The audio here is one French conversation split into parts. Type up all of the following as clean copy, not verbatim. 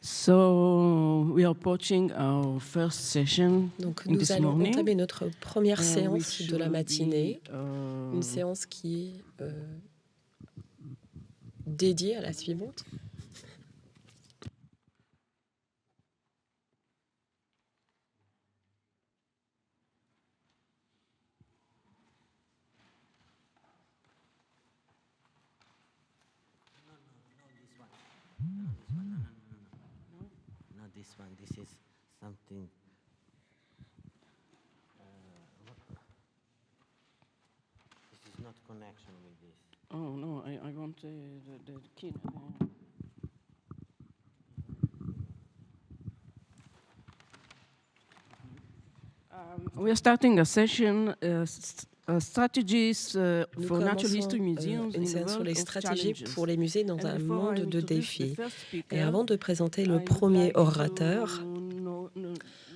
So we are approaching our first session Donc in nous this allons morning, entamer notre première séance which de la will matinée, be, une séance qui est dédiée à la suivante. Not this one. This is something. This is not connection with this. oh no, I want the key. We are starting a session, strategies Nous for natural commençons history museums in une the séance sur world les of stratégies challenges. pour les musées dans And un before I monde de introduce the défis. first Et speaker, avant de présenter I le would premier like to orateur,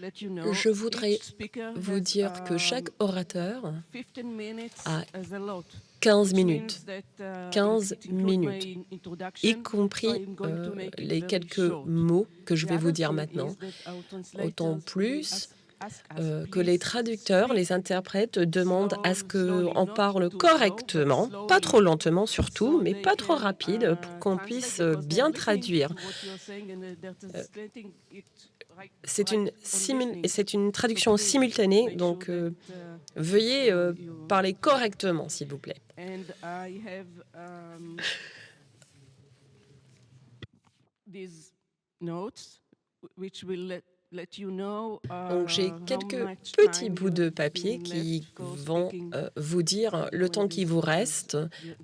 let you know je voudrais each speaker vous has, dire que chaque orateur 15 minutes a as a lot, 15 which minutes, means that, 15 it includes minutes, my y introduction, so compris I'm going to make it les very quelques short. mots que je The vais vous other dire thing maintenant. is that our Autant translators plus ask us, que les please traducteurs, speak les interprètes demandent à ce slowly, qu'on not parle too slow, but correctement, pas slowly, trop lentement surtout, so mais they pas trop can rapide pour qu'on translate, puisse because they're bien listening traduire. to what you're saying and they're translating it C'est right on listening. une traduction So please simultanée, make donc sure that, veuillez you parler correctement, s'il vous plaît. And I have these notes which will let you know Donc j'ai how quelques much petits time bouts you de have papier been qui left for vont speaking vous dire le when temps qui vous reste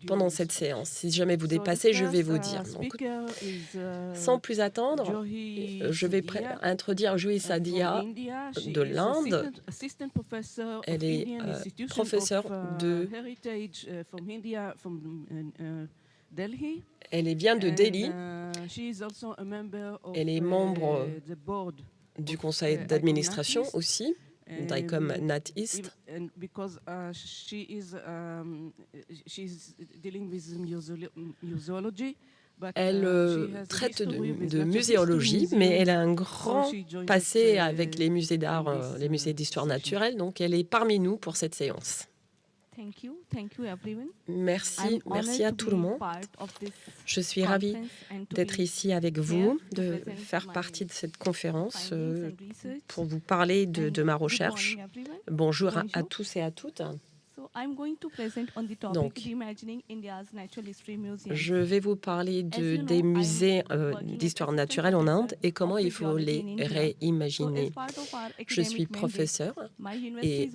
pendant during cette this. séance. Si jamais vous So the dépassez, je vais first vous dire. Donc, speaker is sans plus attendre, Johi je vais Sadia introduire Joy from Sadia India. She de is l'Inde. assistant professor Elle of est Indian Institution professeure of de... Heritage from India, from Delhi. Elle vient de And, Delhi. she is also a member of Elle est membre the board du of, conseil ICOM d'administration NatEast. aussi, d'ICOM NatEast. And because she's dealing with museology, but Elle she has a traite history with de natural muséologie, history mais museums. elle a un So grand she joins us, passé avec les musées d'art, in this, les musées d'histoire session. naturelle, donc elle est parmi nous pour cette séance. Thank you everyone. Merci à tout le monde. Je suis ravie d'être ici avec vous, de faire partie de cette conférence pour vous parler de ma recherche. Bonjour à tous et à toutes. Donc, je vais vous parler des musées d'histoire naturelle en Inde et comment il faut les réimaginer. Je suis professeur et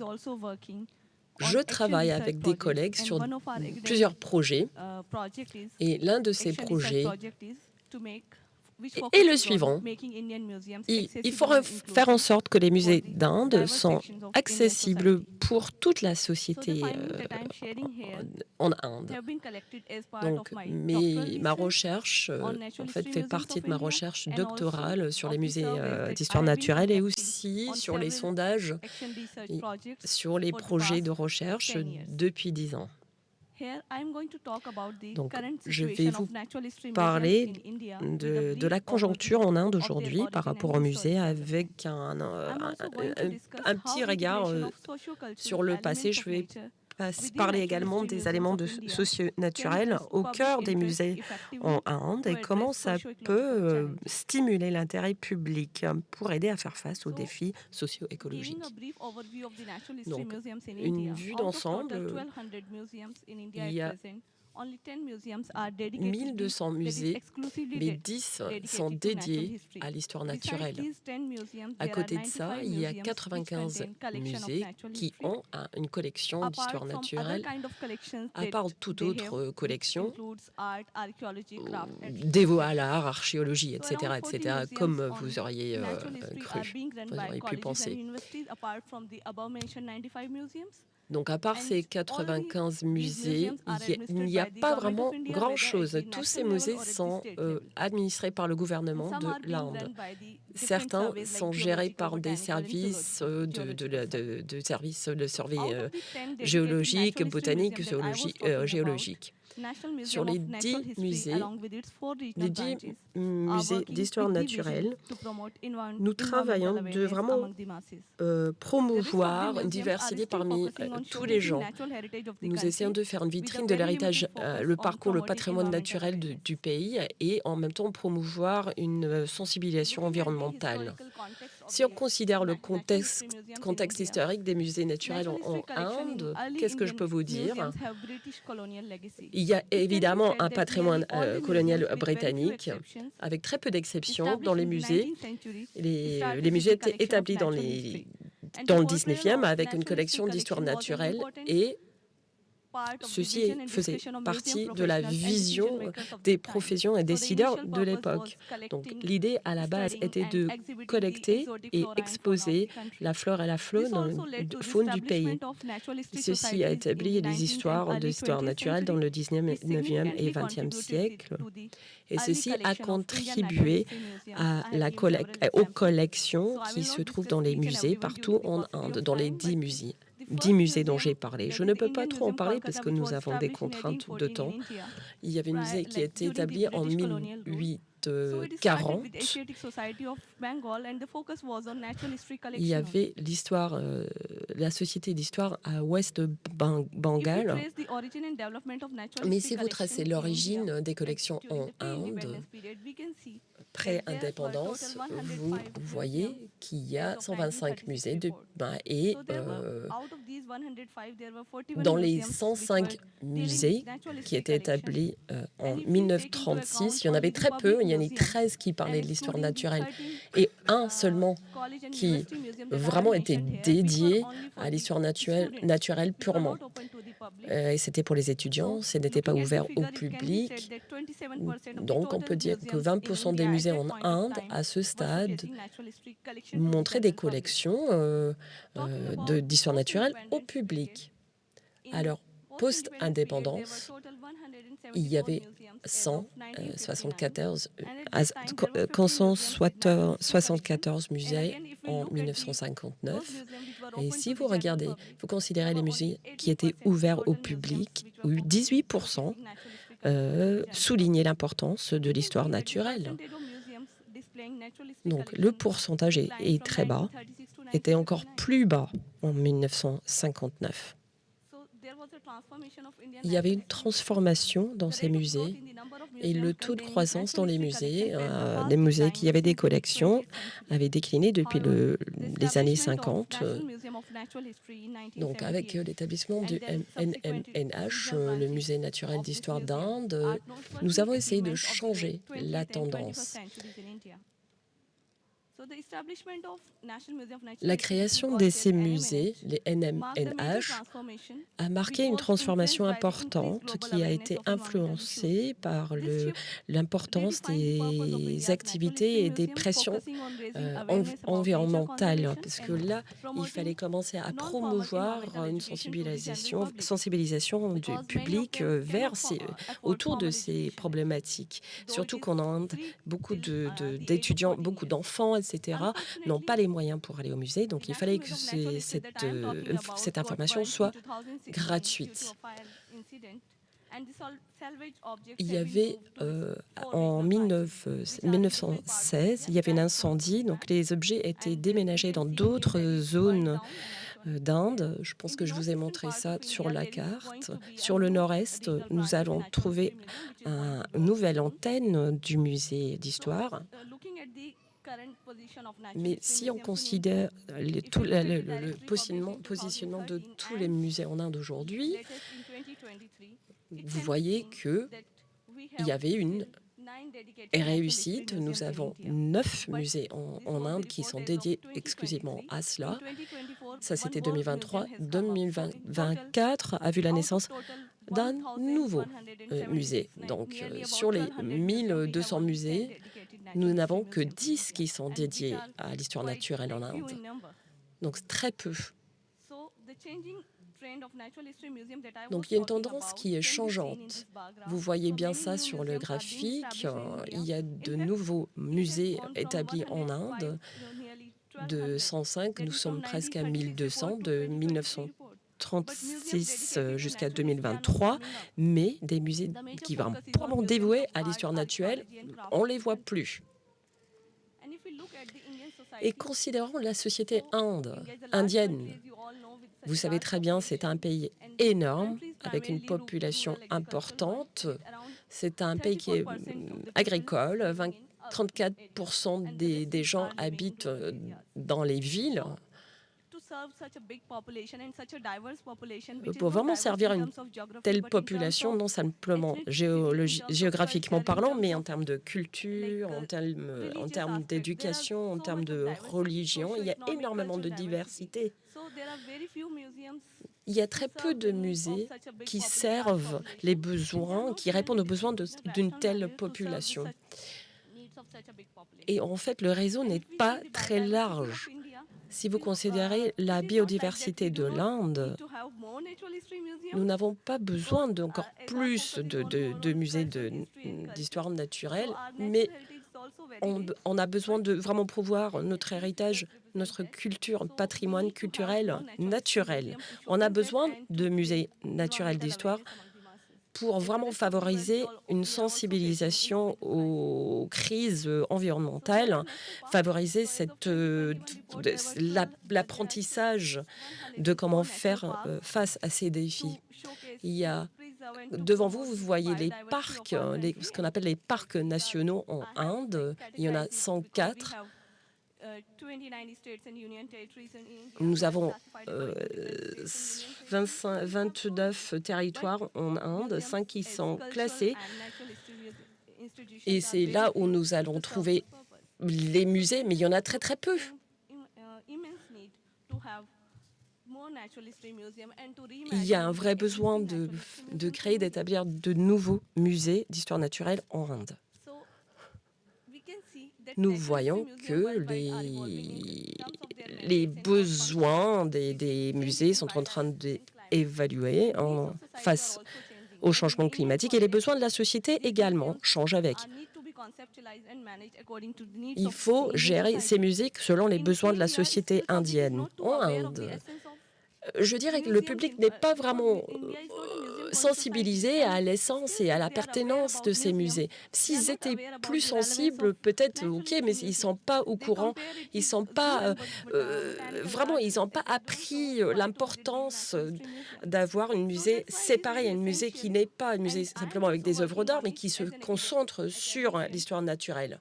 je travaille avec des collègues sur plusieurs projets et l'un de ces projets est le suivant. Il faut faire en sorte que les musées d'Inde sont accessibles pour toute la société en Inde. Donc, ma recherche en fait, fait partie de ma recherche doctorale sur les musées d'histoire naturelle et aussi sur les sondages, sur les projets de recherche depuis 10 ans. Donc, je vais vous parler de la conjoncture en Inde aujourd'hui par rapport au musée avec un petit regard sur le passé. Je vais parler également des éléments socio-naturels au cœur des musées en Inde et comment ça peut stimuler l'intérêt public pour aider à faire face aux défis socio-écologiques. Donc, une vue d'ensemble, il y a 1200 musées, mais 10 sont dédiés à l'histoire naturelle. À côté de ça, il y a 95 musées qui ont une collection d'histoire naturelle, à part toute autre collection dévouée à l'art, archéologie, etc., comme vous auriez cru, vous auriez pu penser. Donc, à part ces 95 musées, il n'y a pas vraiment grand-chose. Tous ces musées sont administrés par le gouvernement de l'Inde. Certains sont gérés par des services de surveillance géologique, botanique, géologique. Sur les 10 musées, les 10 musées d'histoire naturelle, nous travaillons de vraiment promouvoir une diversité parmi tous les gens. Nous essayons de faire une vitrine de l'héritage, le parcours, le patrimoine naturel du pays et en même temps promouvoir une sensibilisation environnementale. Si on considère le contexte historique des musées naturels en Inde, qu'est-ce que je peux vous dire? Il y a évidemment un patrimoine colonial britannique, avec très peu d'exceptions dans les musées. Les musées étaient établis dans le 19e avec une collection d'histoire naturelle et ceci faisait partie de la vision des professions et décideurs de l'époque. Donc l'idée à la base était de collecter et exposer la flore et la faune du pays. Ceci a établi des histoires d'histoire naturelle dans le 19e et 20e siècle. Et ceci a contribué aux collections qui se trouvent dans les musées partout en Inde, dans les 10 musées dont j'ai parlé. Je ne peux pas trop en parler parce que nous avons des contraintes de temps. Il y avait un musée qui a été établi en 1840. Il y avait l'histoire, la Société d'histoire à Ouest Bengale. Mais si vous tracez l'origine des collections en Inde, pré-indépendance, vous voyez qu'il y a 125 musées et dans les 105 musées qui étaient établis en 1936, il y en avait très peu. Il y en a 13 qui parlaient de l'histoire naturelle et un seulement qui vraiment était dédié à l'histoire naturelle purement. Et c'était pour les étudiants, ce n'était pas ouvert au public. Donc on peut dire que 20% des musées en Inde, à ce stade, montraient des collections d'histoire naturelle au public. Alors, post-indépendance, il y avait 174 musées en 1959. Et si vous regardez, vous considérez les musées qui étaient ouverts au public, 18% soulignaient l'importance de l'histoire naturelle. Donc le pourcentage est très bas, était encore plus bas en 1959. Il y avait une transformation dans ces musées et le taux de croissance dans les musées qui avaient des collections, avait décliné depuis les années 50. Donc avec l'établissement du MNMNH, le Musée naturel d'histoire d'Inde, nous avons essayé de changer la tendance. La création de ces musées, les NMNH, a marqué une transformation importante qui a été influencée par l'importance des activités et des pressions environnementales. Parce que là, il fallait commencer à promouvoir une sensibilisation du public autour de ces problématiques. Surtout qu'en Inde, beaucoup d'étudiants, beaucoup d'enfants, etc., n'ont pas les moyens pour aller au musée. Donc, il fallait que cette information soit gratuite. Il y avait, en 1916, il y avait un incendie. Donc, les objets étaient déménagés dans d'autres zones d'Inde. Je pense que je vous ai montré ça sur la carte. Sur le nord-est, nous allons trouver une nouvelle antenne du musée d'histoire. Mais si on considère le positionnement de tous les musées en Inde aujourd'hui, vous voyez qu'il y avait une réussite. Nous avons 9 musées en Inde qui sont dédiés exclusivement à cela. Ça, c'était 2023. 2024 a vu la naissance d'un nouveau musée. Donc, sur les 1200 musées, nous n'avons que 10 qui sont dédiés à l'histoire naturelle en Inde. Donc, très peu. Donc, il y a une tendance qui est changeante. Vous voyez bien ça sur le graphique. Il y a de nouveaux musées établis en Inde. De 105, nous sommes presque à 1200 de 1900. 1936 jusqu'à 2023, mais des musées qui sont purement dévoués à l'histoire naturelle, on ne les voit plus. Et considérons la société indienne. Vous savez très bien, c'est un pays énorme, avec une population importante. C'est un pays qui est agricole. 34% des gens habitent dans les villes. Pour vraiment servir une telle population, non simplement géographiquement parlant, mais en termes de culture, en termes d'éducation, en termes de religion, il y a énormément de diversité. Il y a très peu de musées qui servent les besoins, qui répondent aux besoins d'une telle population. Et en fait, le réseau n'est pas très large. Si vous considérez la biodiversité de l'Inde, nous n'avons pas besoin d'encore plus de musées d'histoire naturelle, mais on a besoin de vraiment promouvoir notre héritage, notre culture, patrimoine culturel naturel. On a besoin de musées naturels d'histoire pour vraiment favoriser une sensibilisation aux crises environnementales, favoriser l'apprentissage de comment faire face à ces défis. Devant vous, vous voyez les parcs, ce qu'on appelle les parcs nationaux en Inde. Il y en a 104. Nous avons 29 territoires en Inde, 5 qui sont classés. Et c'est là où nous allons trouver les musées, mais il y en a très très peu. Il y a un vrai besoin de créer, d'établir de nouveaux musées d'histoire naturelle en Inde. Nous voyons que les besoins des musées sont en train d'évaluer face au changement climatique et les besoins de la société également changent avec. Il faut gérer ces musées selon les besoins de la société indienne. En Inde, je dirais que le public n'est pas vraiment sensibilisés à l'essence et à la pertinence de ces musées. S'ils étaient plus sensibles, peut-être, ok, mais ils ne sont pas au courant, ils sont pas vraiment, ils n'ont pas appris l'importance d'avoir un musée séparé, un musée qui n'est pas un musée simplement avec des œuvres d'art, mais qui se concentre sur l'histoire naturelle.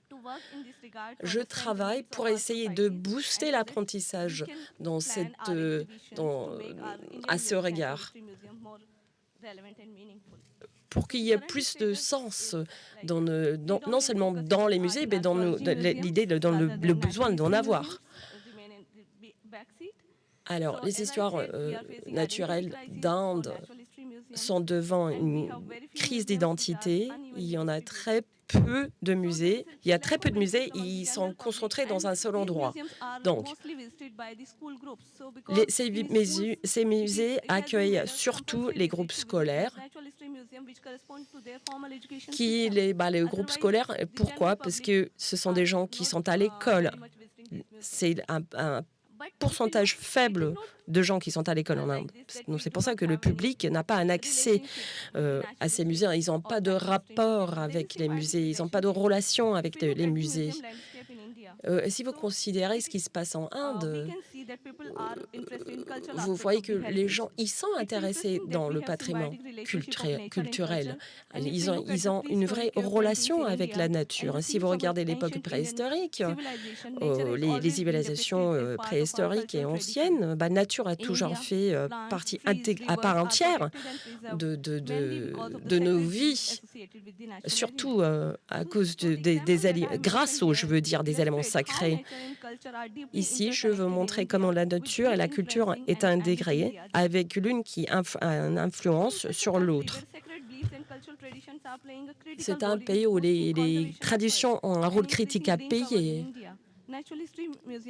Je travaille pour essayer de booster l'apprentissage à ce regard, pour qu'il y ait plus de sens, non seulement dans les musées, mais dans l'idée, dans le besoin d'en avoir. Alors, les histoires naturelles d'Inde sont devant une crise d'identité. Il y en a très peu de musées. Il y a très peu de musées, ils sont concentrés dans un seul endroit. Donc, ces musées accueillent surtout les groupes scolaires. Les groupes scolaires, pourquoi? Parce que ce sont des gens qui sont à l'école. C'est un pourcentage faible de gens qui sont à l'école en Inde. Donc c'est pour ça que le public n'a pas un accès à ces musées. Ils n'ont pas de rapport avec les musées, ils n'ont pas de relation avec les musées. Si vous considérez ce qui se passe en Inde, vous voyez que les gens, ils sont intéressés dans le patrimoine culturel. Ils ont une vraie relation avec la nature. Si vous regardez l'époque préhistorique, les civilisations préhistoriques et anciennes, nature a toujours fait partie à part entière de nos vies, surtout à cause grâce aux, je veux dire, des éléments sacrés. Ici, je veux montrer comment la nature et la culture est intégrée, avec l'une qui a une influence sur l'autre. C'est un pays où les traditions ont un rôle critique à payer.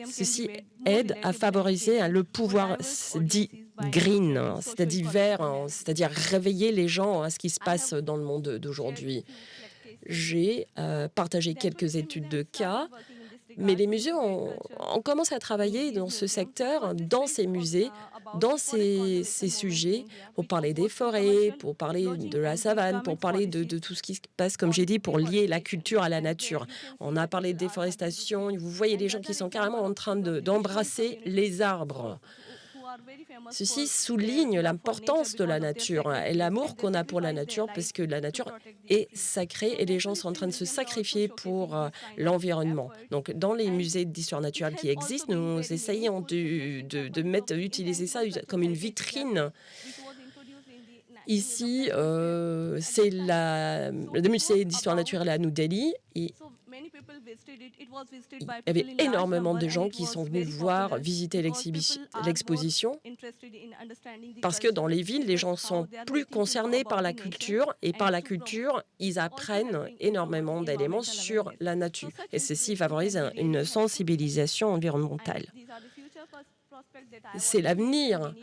Ceci aide à favoriser le pouvoir dit green, c'est-à-dire vert, c'est-à-dire réveiller les gens à ce qui se passe dans le monde d'aujourd'hui. J'ai partagé quelques études de cas Mais les musées, on commence à travailler dans ce secteur, dans ces musées, dans ces sujets, pour parler des forêts, pour parler de la savane, pour parler de tout ce qui se passe, comme j'ai dit, pour lier la culture à la nature. On a parlé de déforestation, vous voyez des gens qui sont carrément en train d'embrasser les arbres. Ceci souligne l'importance de la nature et l'amour qu'on a pour la nature, parce que la nature est sacrée et les gens sont en train de se sacrifier pour l'environnement. Donc, dans les musées d'histoire naturelle qui existent, nous essayons d'utiliser ça comme une vitrine. Ici, c'est le musée d'histoire naturelle à New Delhi. Il y avait énormément de gens qui sont venus visiter l'exposition, parce que dans les villes, les gens sont plus concernés par la culture, et par la culture, ils apprennent énormément d'éléments sur la nature. Et ceci favorise une sensibilisation environnementale. C'est l'avenir.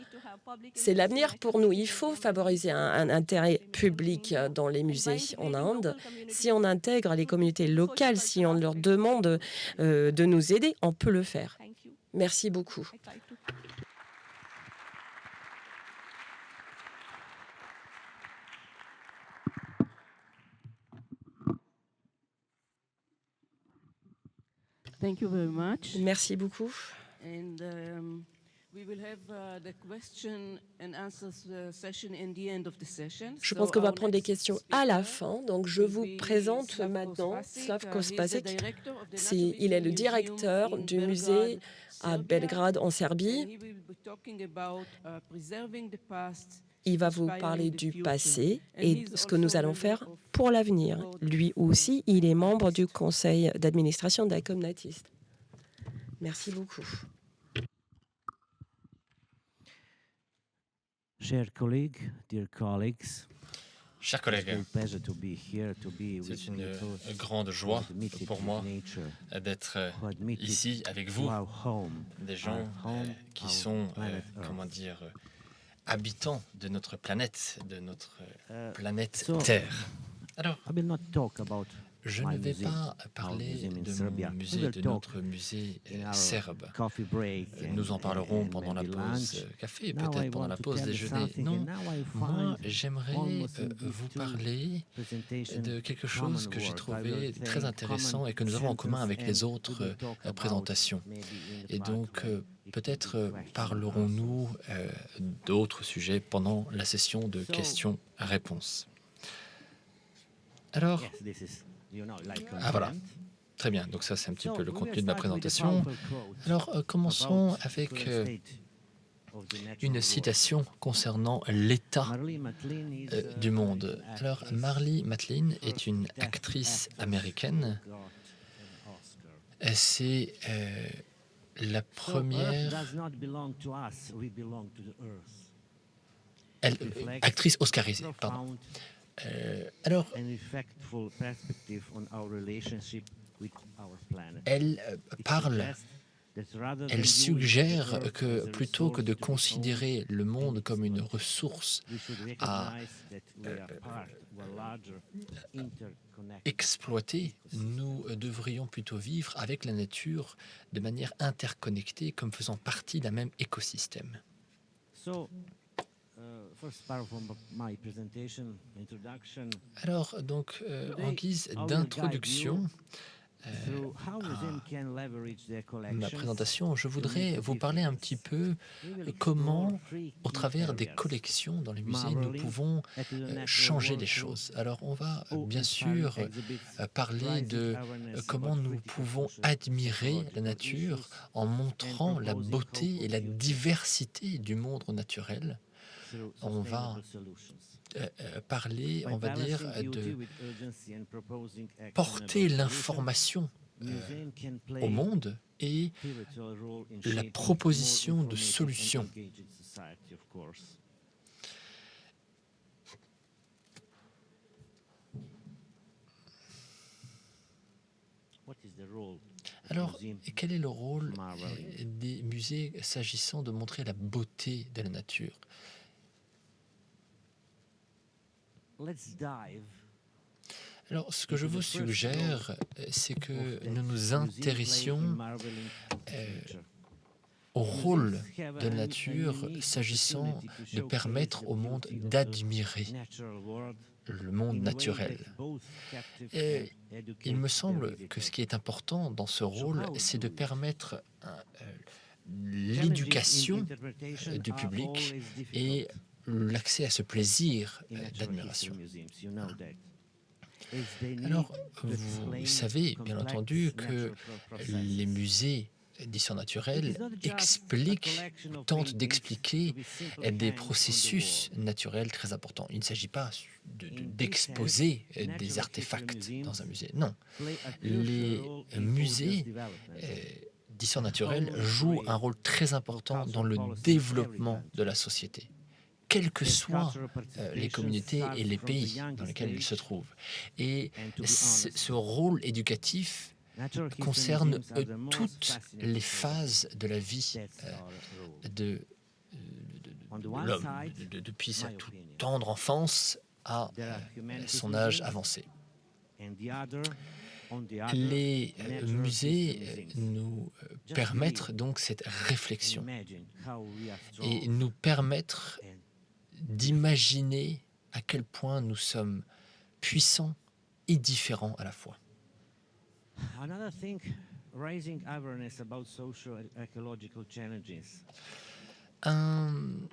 C'est l'avenir pour nous. Il faut favoriser un intérêt public dans les musées en Inde. Si on intègre les communautés locales, si on leur demande de nous aider, on peut le faire. Merci beaucoup. Thank you very much. Merci beaucoup. And we will have the question and answers session in the end of the session. Je pense qu'on va prendre des questions à la fin. Donc, je vous présente maintenant Slavko Spasic. Il est le directeur du musée à Belgrade, en Serbie. Il va vous parler du passé et ce que nous allons faire pour l'avenir. Lui aussi, il est membre du conseil d'administration d'ICOM Natist. Merci beaucoup. Chers collègues, dear colleagues, Chers collègues, c'est une grande joie pour moi d'être ici avec vous, des gens qui sont, habitants de notre planète Terre. Alors, je ne vais pas parler de mon musée, de notre musée serbe. Nous en parlerons pendant la pause café, peut-être pendant la pause déjeuner. Non, moi, j'aimerais vous parler de quelque chose que j'ai trouvé très intéressant et que nous avons en commun avec les autres présentations. Et donc, peut-être parlerons-nous d'autres sujets pendant la session de questions-réponses. Alors, voilà. Très bien, donc ça c'est un petit peu le contenu de ma présentation. Alors commençons avec une citation concernant l'état du monde. Alors Marlee Matlin est une actrice américaine. C'est la première actrice oscarisée, pardon. Alors, elle suggère que plutôt que de considérer le monde comme une ressource à exploiter, nous devrions plutôt vivre avec la nature de manière interconnectée, comme faisant partie d'un même écosystème. Alors, donc, en guise d'introduction à ma présentation, je voudrais vous parler un petit peu comment, au travers des collections dans les musées, nous pouvons changer les choses. Alors, on va bien sûr parler de comment nous pouvons admirer la nature en montrant la beauté et la diversité du monde naturel. On va parler, on va dire, de porter l'information au monde et la proposition de solutions. Alors, quel est le rôle des musées s'agissant de montrer la beauté de la nature ? Alors, ce que je vous suggère, c'est que nous nous intéressions au rôle de la nature s'agissant de permettre au monde d'admirer le monde naturel. Et il me semble que ce qui est important dans ce rôle, c'est de permettre l'éducation du public et l'accès à ce plaisir d'admiration. Alors, vous savez, bien entendu, que les musées d'histoire naturelle tentent d'expliquer des processus naturels très importants. Il ne s'agit pas d'exposer des artefacts dans un musée. Non. Les musées d'histoire naturelle jouent un rôle très important dans le développement de la société, quelles que soient les communautés et les pays dans lesquels ils se trouvent. Et ce rôle éducatif concerne toutes les phases de la vie de l'homme, depuis sa toute tendre enfance à son âge avancé. Les musées nous permettent donc cette réflexion et nous permettent d'imaginer à quel point nous sommes puissants et différents à la fois. Un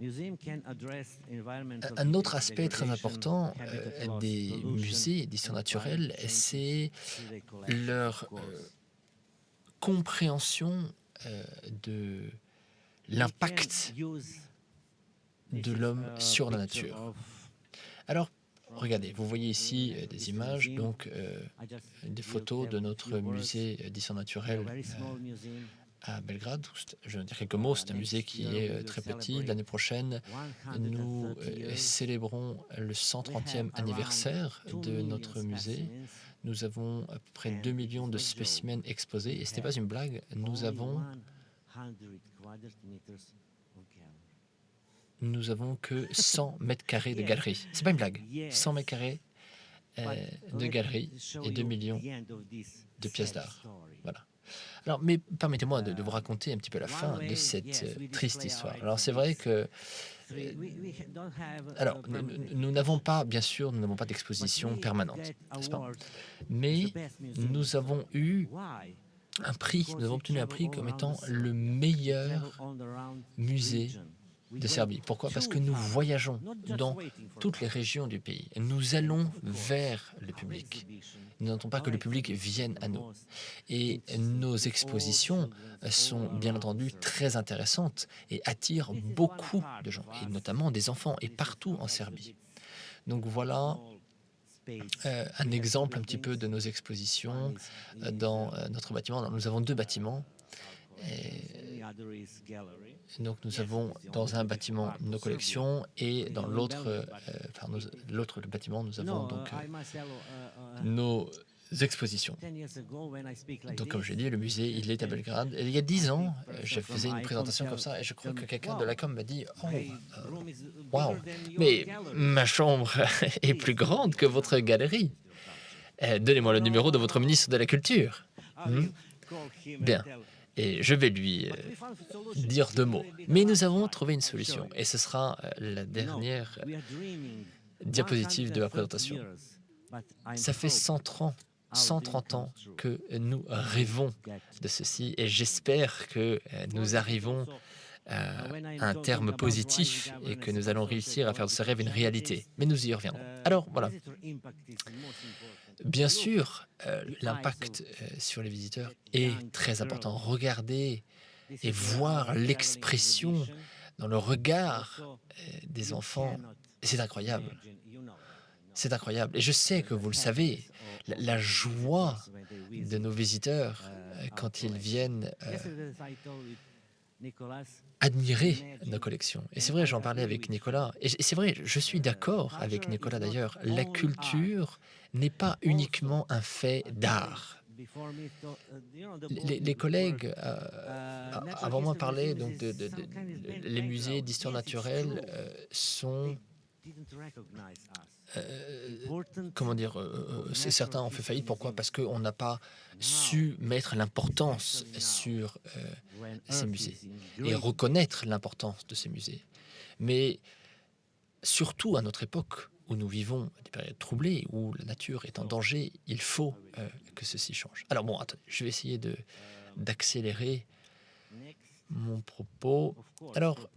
autre aspect très important des musées d'histoire naturelle, c'est leur compréhension de l'impact de l'homme sur la nature. Alors, regardez, vous voyez ici des images, donc des photos de notre musée d'histoire naturelle à Belgrade. Je vais dire quelques mots, c'est un musée qui est très petit. L'année prochaine, nous célébrons le 130e anniversaire de notre musée. Nous avons à peu près 2 millions de spécimens exposés, et ce n'est pas une blague, nous avons que 100 mètres carrés de galerie. C'est pas une blague. 100 mètres carrés de galerie et 2 millions de pièces d'art. Voilà. Alors, mais permettez-moi de vous raconter un petit peu la fin de cette triste histoire. Alors, c'est vrai que alors, nous n'avons pas, bien sûr, nous n'avons pas d'exposition permanente, n'est-ce pas? Mais nous avons eu un prix, nous avons obtenu un prix comme étant le meilleur musée de Serbie. Pourquoi? Parce que nous voyageons dans toutes les régions du pays. Nous allons vers le public. Nous n'attendons pas que le public vienne à nous. Et nos expositions sont bien entendu très intéressantes et attirent beaucoup de gens, et notamment des enfants, et partout en Serbie. Donc voilà un exemple un petit peu de nos expositions dans notre bâtiment. Alors, nous avons 2 bâtiments. Donc nous avons dans un bâtiment nos collections et dans l'autre bâtiment nous avons donc nos expositions. Donc comme je l'ai dit, le musée il est à Belgrade. Et il y a 10 ans, je faisais une présentation comme ça et je crois que quelqu'un de la com m'a dit « Oh, wow, mais ma chambre est plus grande que votre galerie. Donnez-moi le numéro de votre ministre de la Culture. » Bien. Et je vais lui dire 2 mots. Mais nous avons trouvé une solution. Et ce sera la dernière diapositive de la présentation. Ça fait 130 ans que nous rêvons de ceci. Et j'espère que nous arrivons à un terme positif et que nous allons réussir à faire de ce rêve une réalité. Mais nous y reviendrons. Alors, voilà. Bien sûr, l'impact sur les visiteurs est très important. Regardez et voir l'expression dans le regard des enfants, c'est incroyable. C'est incroyable. Et je sais que vous le savez, la joie de nos visiteurs quand ils viennent admirer nos collections. Et c'est vrai, j'en parlais avec Nicolas. Et c'est vrai, je suis d'accord avec Nicolas d'ailleurs. La culture n'est pas uniquement un fait d'art. Les collègues avant moi parlaient donc les musées d'histoire naturelle sont comment dire, certains ont fait faillite. Pourquoi? Parce qu'on n'a pas su mettre l'importance sur ces musées et reconnaître l'importance de ces musées. Mais surtout à notre époque, où nous vivons des périodes troublées, où la nature est en danger, il faut que ceci change. Alors bon, attendez, je vais essayer d'accélérer mon propos. Alors,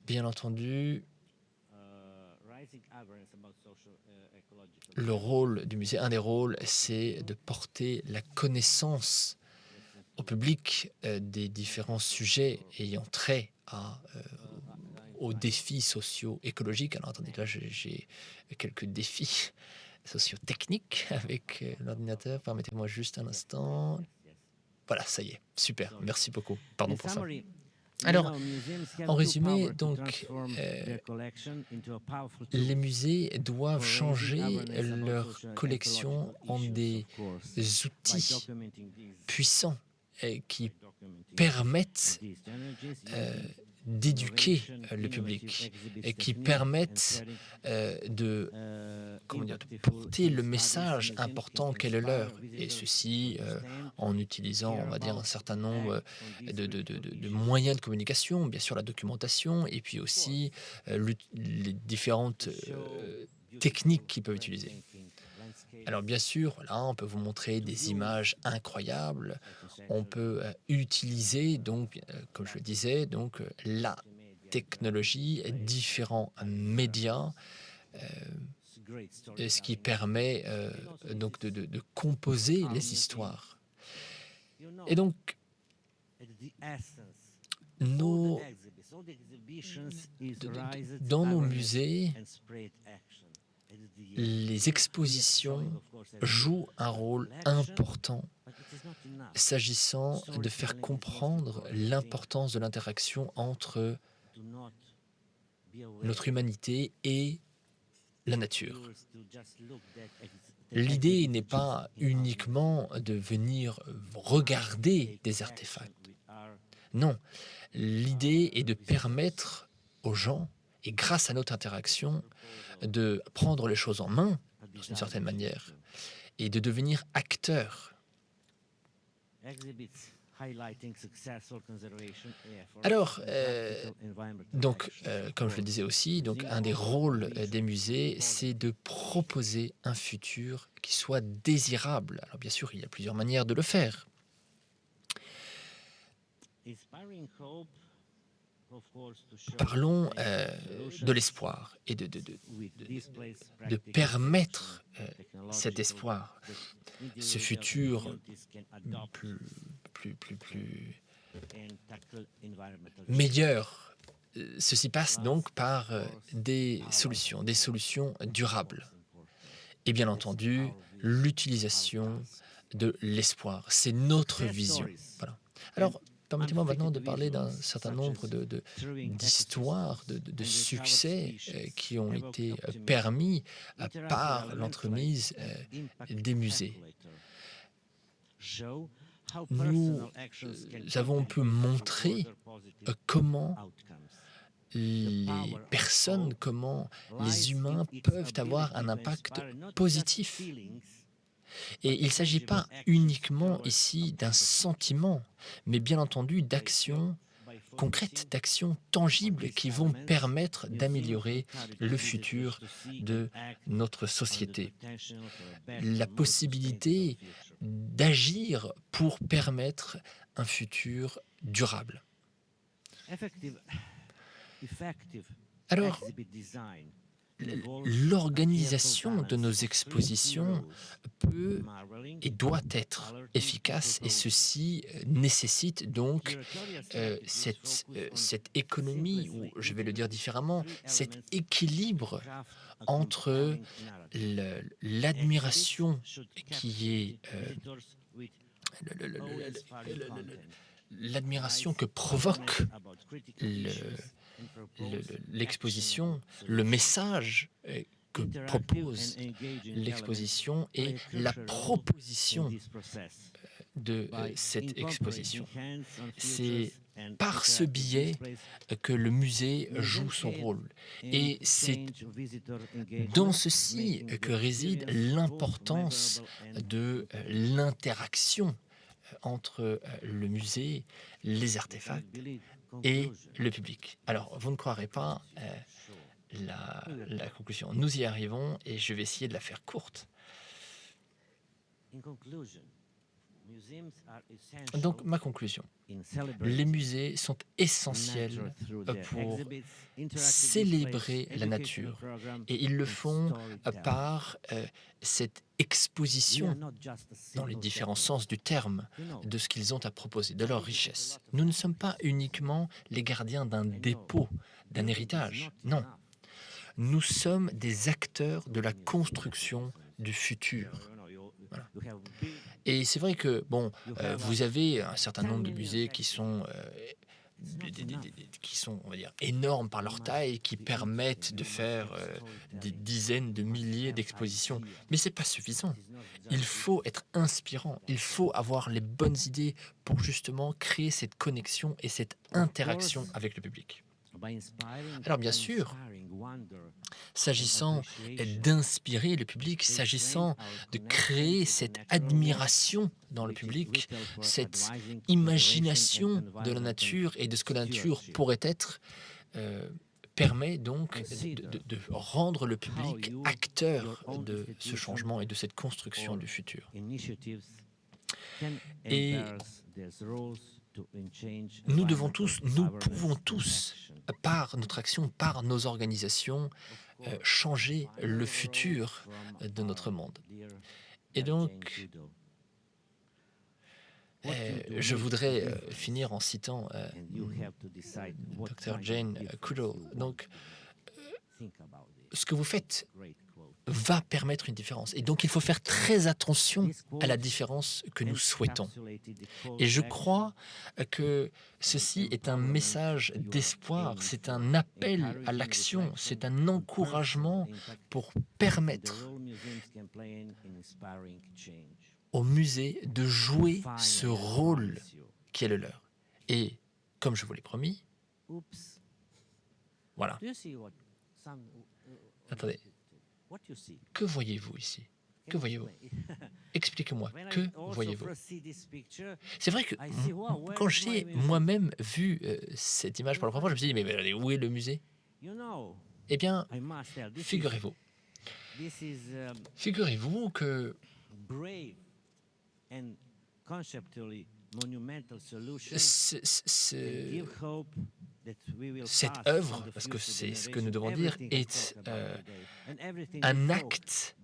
bien entendu, le rôle du musée, un des rôles, c'est de porter la connaissance au public des différents sujets ayant trait aux défis socio-écologiques. Alors attendez, là j'ai quelques défis socio-techniques avec l'ordinateur. Permettez-moi juste un instant. Voilà, ça y est, super, merci beaucoup. Pardon pour ça. Alors, en résumé, donc, les musées doivent changer leur collection en des outils puissants qui permettent d'éduquer le public et qui permettent de porter le message important qu'est le leur, et ceci en utilisant, on va dire, un certain nombre de moyens de communication, bien sûr la documentation, et puis aussi les différentes techniques qu'ils peuvent utiliser. Alors bien sûr, là, on peut vous montrer des images incroyables. On peut utiliser, donc, comme je le disais, donc, la technologie, différents médias, ce qui permet donc de composer les histoires. Et donc, dans nos musées, les expositions jouent un rôle important s'agissant de faire comprendre l'importance de l'interaction entre notre humanité et la nature. L'idée n'est pas uniquement de venir regarder des artefacts. Non, l'idée est de permettre aux gens, et grâce à notre interaction, de prendre les choses en main, d'une certaine manière, et de devenir acteurs. Alors, donc, comme je le disais aussi, donc, un des rôles des musées, c'est de proposer un futur qui soit désirable. Alors, bien sûr, il y a plusieurs manières de le faire. Parlons de l'espoir et de permettre cet espoir, ce futur plus meilleur. Ceci passe donc par des solutions durables. Et bien entendu, l'utilisation de l'espoir. C'est notre vision. Voilà. Alors, permettez-moi maintenant de parler d'un certain nombre d'histoires, de succès qui ont été permis par l'entremise des musées. Nous avons pu montrer comment les personnes, comment les humains peuvent avoir un impact positif. Et il ne s'agit pas uniquement ici d'un sentiment, mais bien entendu d'actions concrètes, d'actions tangibles qui vont permettre d'améliorer le futur de notre société. La possibilité d'agir pour permettre un futur durable. Alors, l'organisation de nos expositions peut et doit être efficace, et ceci nécessite donc cette économie, ou je vais le dire différemment, cet équilibre entre l'admiration qui est l'admiration que provoque l'exposition, le message que propose l'exposition et la proposition de cette exposition. C'est par ce biais que le musée joue son rôle. Et c'est dans ceci que réside l'importance de l'interaction entre le musée, les artefacts et le public. Alors, vous ne croirez pas la conclusion. Nous y arrivons et je vais essayer de la faire courte. Donc, ma conclusion. Les musées sont essentiels pour célébrer la nature et ils le font par cette exposition, dans les différents sens du terme, de ce qu'ils ont à proposer, de leur richesse. Nous ne sommes pas uniquement les gardiens d'un dépôt, d'un héritage, non. Nous sommes des acteurs de la construction du futur. Voilà. Et c'est vrai que, bon, vous avez un certain nombre de musées qui sont, on va dire, énormes par leur taille, qui permettent de faire des dizaines de milliers d'expositions. Mais ce n'est pas suffisant. Il faut être inspirant, il faut avoir les bonnes idées pour justement créer cette connexion et cette interaction avec le public. Alors bien sûr, s'agissant d'inspirer le public, s'agissant de créer cette admiration dans le public, cette imagination de la nature et de ce que la nature pourrait être, permet donc de rendre le public acteur de ce changement et de cette construction du futur. Et nous pouvons tous, par notre action, par nos organisations, changer le futur de notre monde. Et donc, je voudrais finir en citant Dr. Jane Goodall. Donc, ce que vous faites va permettre une différence. Et donc, il faut faire très attention à la différence que nous souhaitons. Et je crois que ceci est un message d'espoir, c'est un appel à l'action, c'est un encouragement pour permettre au musée de jouer ce rôle qui est le leur. Et comme je vous l'ai promis, voilà. Attendez. Que voyez-vous ici? Que voyez-vous? Expliquez-moi, que voyez-vous? C'est vrai que quand j'ai moi-même vu cette image pour la première fois, je me suis dit, mais où est le musée? Eh bien, figurez-vous que cette œuvre, parce que c'est ce que nous devons dire, est un acte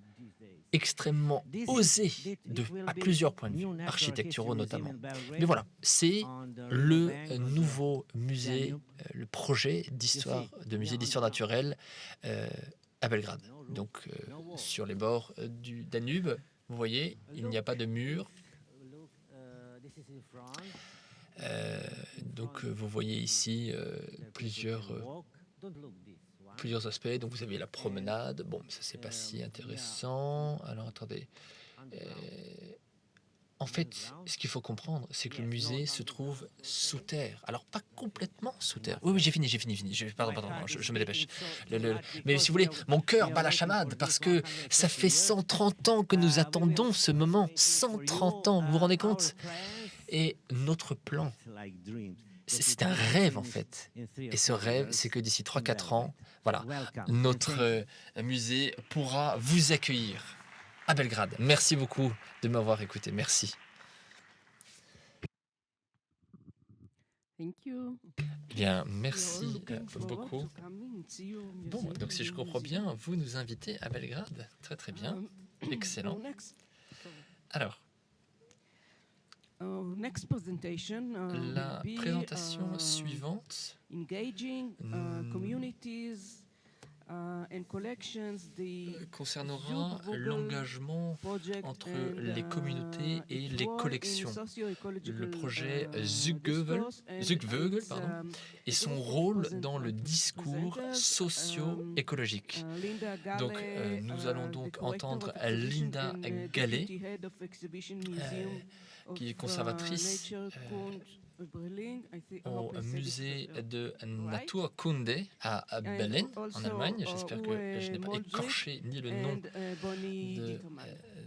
extrêmement osé à plusieurs points de vue, architecturaux notamment. Mais voilà, c'est le nouveau musée, le projet de musée d'histoire naturelle à Belgrade. Donc, sur les bords du Danube, vous voyez, il n'y a pas de mur. Donc, vous voyez ici plusieurs aspects. Donc, vous avez la promenade. Bon, ça, c'est pas si intéressant. Alors, attendez. En fait, ce qu'il faut comprendre, c'est que le musée se trouve sous terre. Alors, pas complètement sous terre. Oui, j'ai fini. Pardon, je me dépêche. Mais si vous voulez, mon cœur bat la chamade parce que ça fait 130 ans que nous attendons ce moment. 130 ans, vous vous rendez compte? Et notre plan, c'est un rêve en fait. Et ce rêve, c'est que d'ici 3-4 ans, voilà, notre musée pourra vous accueillir à Belgrade. Merci beaucoup de m'avoir écouté. Merci. Thank you. Bien, merci beaucoup. Bon, donc si je comprends bien, vous nous invitez à Belgrade. Très très bien. Excellent. Alors, la présentation suivante concernera l'engagement entre les communautés et les collections. Le projet Zugvögel et son rôle dans le discours socio-écologique. Donc, nous allons donc entendre Linda Gallet, qui est conservatrice au musée de Naturkunde à Berlin, en Allemagne. J'espère que je n'ai pas écorché ni le nom de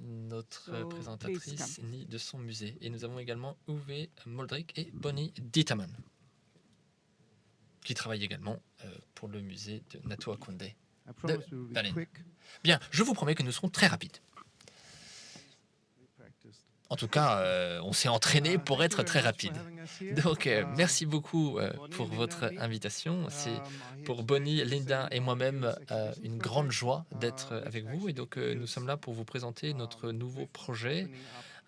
notre présentatrice, ni de son musée. Et nous avons également Uwe Moldrik et Bonnie Dietermann, qui travaillent également pour le musée de Naturkunde de Berlin. Bien, je vous promets que nous serons très rapides. En tout cas, on s'est entraîné pour être très rapide. Donc, merci beaucoup pour votre invitation. C'est pour Bonnie, Linda et moi-même une grande joie d'être avec vous. Et donc, nous sommes là pour vous présenter notre nouveau projet,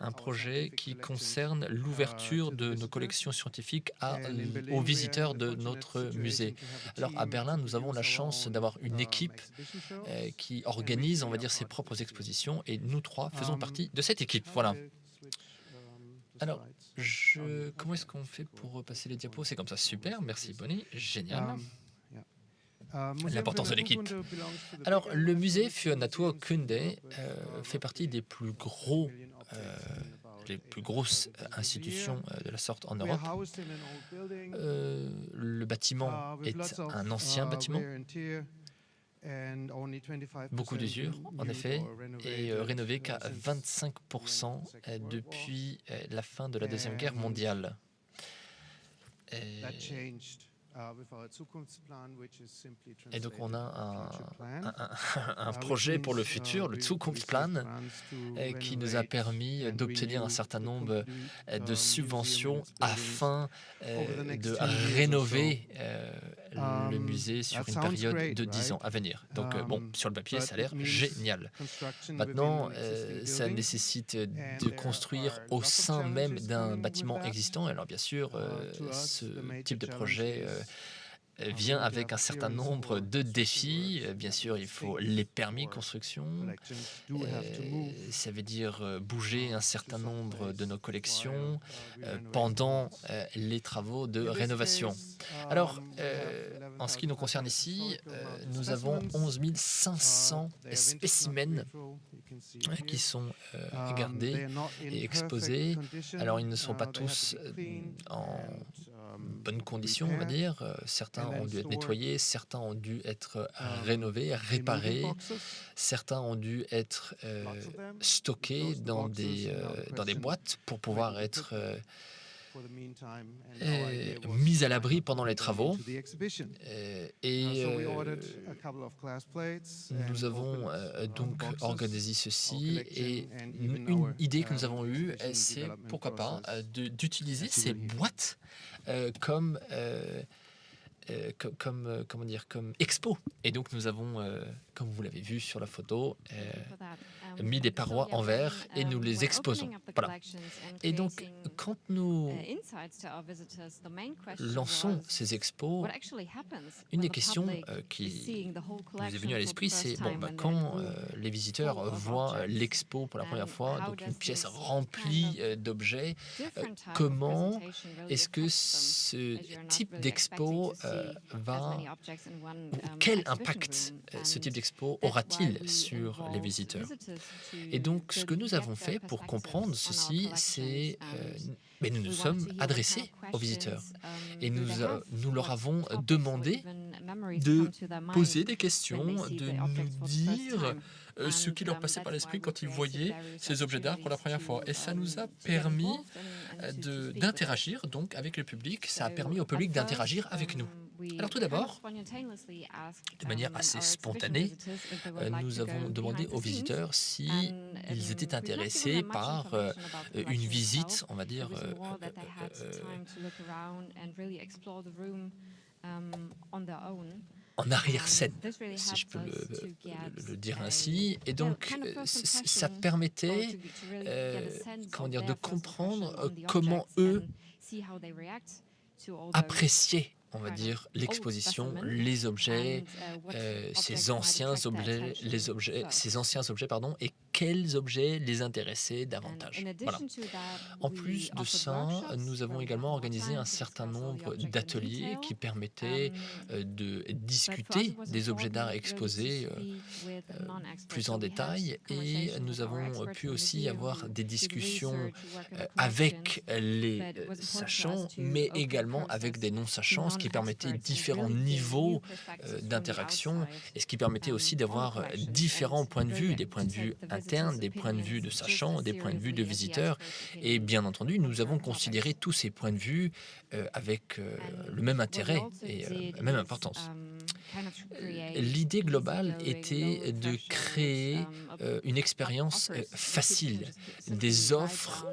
un projet qui concerne l'ouverture de nos collections scientifiques aux visiteurs de notre musée. Alors, à Berlin, nous avons la chance d'avoir une équipe qui organise, on va dire, ses propres expositions. Et nous trois faisons partie de cette équipe. Voilà. Alors, comment est-ce qu'on fait pour repasser les diapos? C'est comme ça, super, merci Bonnie, génial. L'importance de l'équipe. Alors, le musée für Naturkunde fait partie des plus grosses institutions de la sorte en Europe. Le bâtiment est un ancien bâtiment. Beaucoup d'usure, en effet, et rénové qu'à 25% depuis la fin de la Deuxième Guerre mondiale. Et donc on a un projet pour le futur, le Zukunftsplan, qui nous a permis d'obtenir un certain nombre de subventions afin de rénover le musée sur une période de 10 ans à venir. Donc bon, sur le papier, ça a l'air génial. Maintenant, ça nécessite de construire au sein même d'un bâtiment existant. Alors bien sûr, ce type de projet vient avec un certain nombre de défis. Bien sûr, il faut les permis de construction. Ça veut dire bouger un certain nombre de nos collections pendant les travaux de rénovation. Alors, en ce qui nous concerne ici, nous avons 11 500 spécimens qui sont gardés et exposés. Alors, ils ne sont pas tous en bonnes conditions, on va dire. Certains ont dû être nettoyés, certains ont dû être rénovés, réparés, certains ont dû être stockés dans des boîtes pour pouvoir être mis à l'abri pendant les travaux. Et nous avons donc organisé ceci, et une idée que nous avons eue, c'est pourquoi pas d'utiliser ces boîtes comme expo. Et donc nous avons, comme vous l'avez vu sur la photo, mis des parois en verre et nous les exposons. Voilà. Et donc quand nous lançons ces expos, une des questions qui nous est venue à l'esprit, c'est quand les visiteurs voient l'expo pour la première fois, donc une pièce remplie d'objets, comment est-ce que ce type d'expo quel impact ce type d'expo aura-t-il sur les visiteurs? Et donc, ce que nous avons fait pour comprendre ceci, c'est nous nous sommes adressés aux visiteurs et nous leur avons demandé de poser des questions, de nous dire ce qui leur passait par l'esprit quand ils voyaient ces objets d'art pour la première fois. Et ça nous a permis d'interagir donc avec le public, ça a permis au public d'interagir avec nous. Alors tout d'abord, de manière assez spontanée, nous avons demandé aux visiteurs s'ils étaient intéressés par une visite, on va dire, en arrière-scène, si je peux le dire ainsi. Et donc, ça permettait de comprendre comment eux appréciaient, on va dire, l'exposition, les objets, ces anciens objets, et quels objets les intéressaient davantage. Voilà. En plus de ça, nous avons également organisé un certain nombre d'ateliers qui permettaient de discuter des objets d'art exposés plus en détail, et nous avons pu aussi avoir des discussions avec les sachants, mais également avec des non-sachants, ce qui permettait différents niveaux d'interaction et ce qui permettait aussi d'avoir différents points de vue, des points de vue internes, des points de vue de sachants, des points de vue de visiteurs. Et bien entendu, nous avons considéré tous ces points de vue avec le même intérêt et la même importance. L'idée globale était de créer une expérience facile, des offres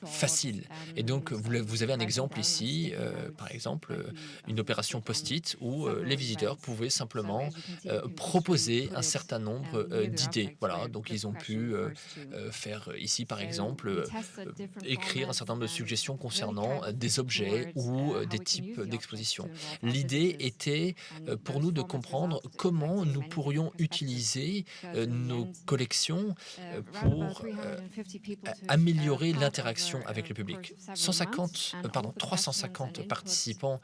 faciles. Et donc, vous avez un exemple ici, par exemple, une opération post-it où les visiteurs pouvaient simplement proposer un certain nombre d'idées. Voilà, donc ils ont pu faire ici, par exemple, écrire un certain nombre de suggestions concernant des objets ou des types d'expositions. L'idée était pour nous de comprendre comment nous pourrions utiliser nos collections pour améliorer l'interaction avec le public. 350 participants,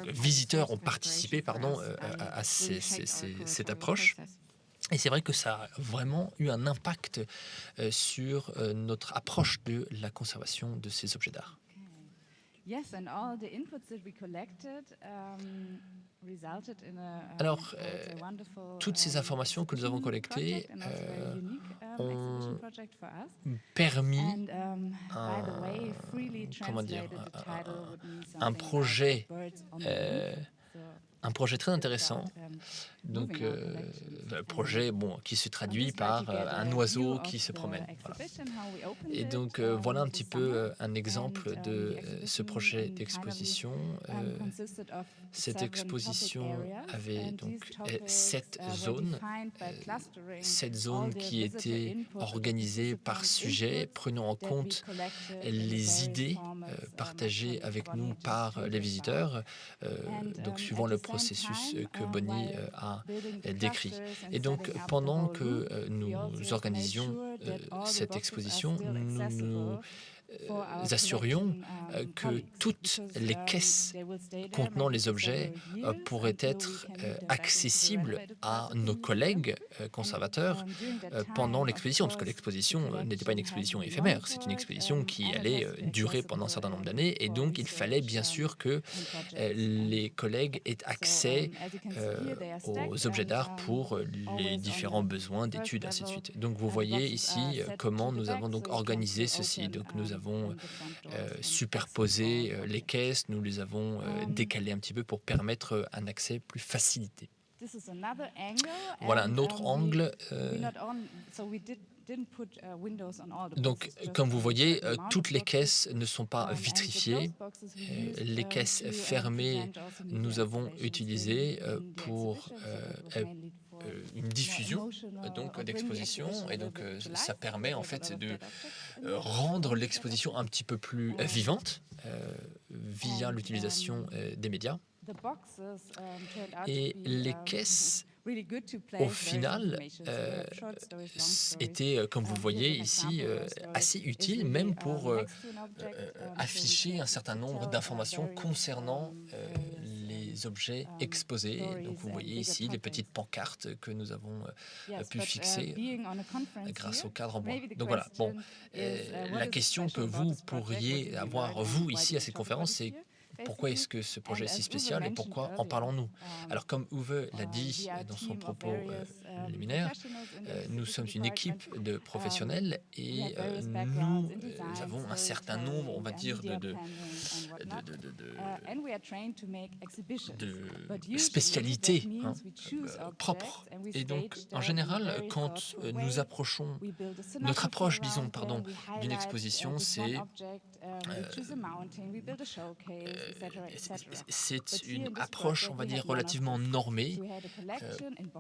visiteurs ont participé à cette approche. Et c'est vrai que ça a vraiment eu un impact sur notre approche de la conservation de ces objets d'art. Alors, toutes ces informations que nous avons collectées ont permis un projet très intéressant. Donc, un projet qui se traduit par un oiseau qui se promène. Voilà. Et donc, voilà un petit peu un exemple de ce projet d'exposition. Cette exposition avait donc 7 zones, 7 zones qui étaient organisées par sujet, prenant en compte les idées partagées avec nous par les visiteurs, donc suivant le processus que Bonnie a décrit. Et donc, pendant que nous organisions cette exposition, nous assurions que toutes les caisses contenant les objets pourraient être accessibles à nos collègues conservateurs pendant l'exposition, parce que l'exposition n'était pas une exposition éphémère, c'est une exposition qui allait durer pendant un certain nombre d'années, et donc il fallait bien sûr que les collègues aient accès aux objets d'art pour les différents besoins d'études, ainsi de suite. Donc vous voyez ici comment nous avons donc organisé ceci. Donc nous avons superposé les caisses, nous les avons décalées un petit peu pour permettre un accès plus facilité. Voilà un autre angle. Donc, comme vous voyez, toutes les caisses ne sont pas vitrifiées. Les caisses fermées, nous avons utilisé pour une diffusion d'exposition, et donc ça permet en fait de rendre l'exposition un petit peu plus vivante via l'utilisation des médias. Et les caisses, au final, étaient, comme vous le voyez ici, assez utiles, même pour afficher un certain nombre d'informations concernant les objets exposés. Donc vous voyez ici les petites pancartes que nous avons pu fixer grâce au cadre en bois. Donc voilà, bon, la question que vous pourriez avoir, vous, ici, à cette conférence, c'est pourquoi est-ce que ce projet est si spécial et pourquoi en parlons-nous? Alors, comme Uwe l'a dit dans son propos liminaire, nous sommes une équipe de professionnels et nous avons un certain nombre, on va dire, de spécialités propres. Et donc, en général, quand nous approchons, notre approche, disons, d'une exposition, c'est une approche, on va dire, relativement normée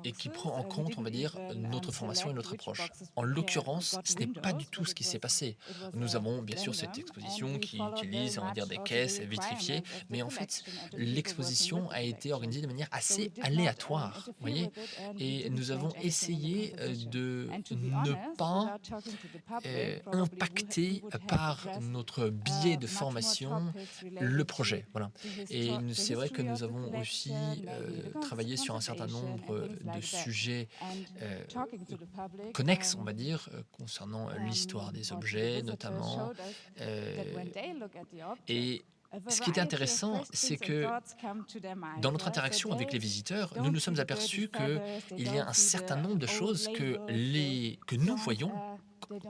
et qui prend en compte contre, on va dire, notre formation et notre approche. En l'occurrence, ce n'est pas du tout ce qui s'est passé. Nous avons bien sûr cette exposition qui utilise, on va dire, des caisses vitrifiées, mais en fait, l'exposition a été organisée de manière assez aléatoire, vous voyez, et nous avons essayé de ne pas impacter par notre biais de formation le projet. Voilà. Et c'est vrai que nous avons aussi travaillé sur un certain nombre de sujets connexes, on va dire, concernant l'histoire des objets notamment. Et ce qui était intéressant, c'est que dans notre interaction avec les visiteurs, nous nous sommes aperçus qu'il y a un certain nombre de choses que nous voyons,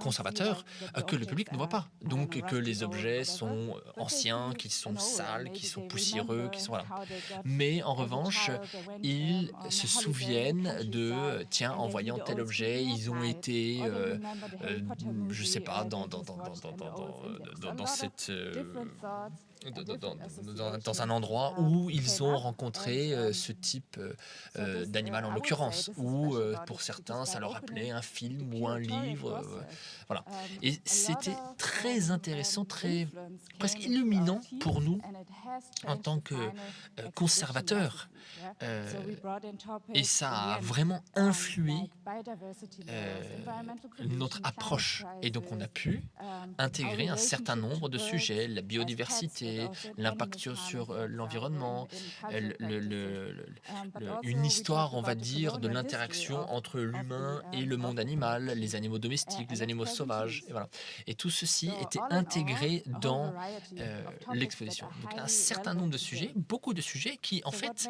conservateurs, que le public ne voit pas. Donc que les objets sont anciens, qu'ils sont sales, qu'ils sont poussiéreux, qu'ils sont... Voilà. Mais en revanche, ils se souviennent de, tiens, en voyant tel objet, ils ont été, je ne sais pas, dans cette... dans un endroit où ils ont rencontré ce type d'animal en l'occurrence, ou pour certains, ça leur rappelait un film ou un livre. Voilà. Et c'était très intéressant, presque illuminant pour nous en tant que conservateurs. Et ça a vraiment influé notre approche. Et donc on a pu intégrer un certain nombre de sujets, la biodiversité, l'impact sur l'environnement, une histoire, on va dire, de l'interaction entre l'humain et le monde animal, les animaux domestiques, les animaux sauvages. Et, voilà. Et tout ceci était intégré dans l'exposition. Donc un certain nombre de sujets, beaucoup de sujets qui, en fait,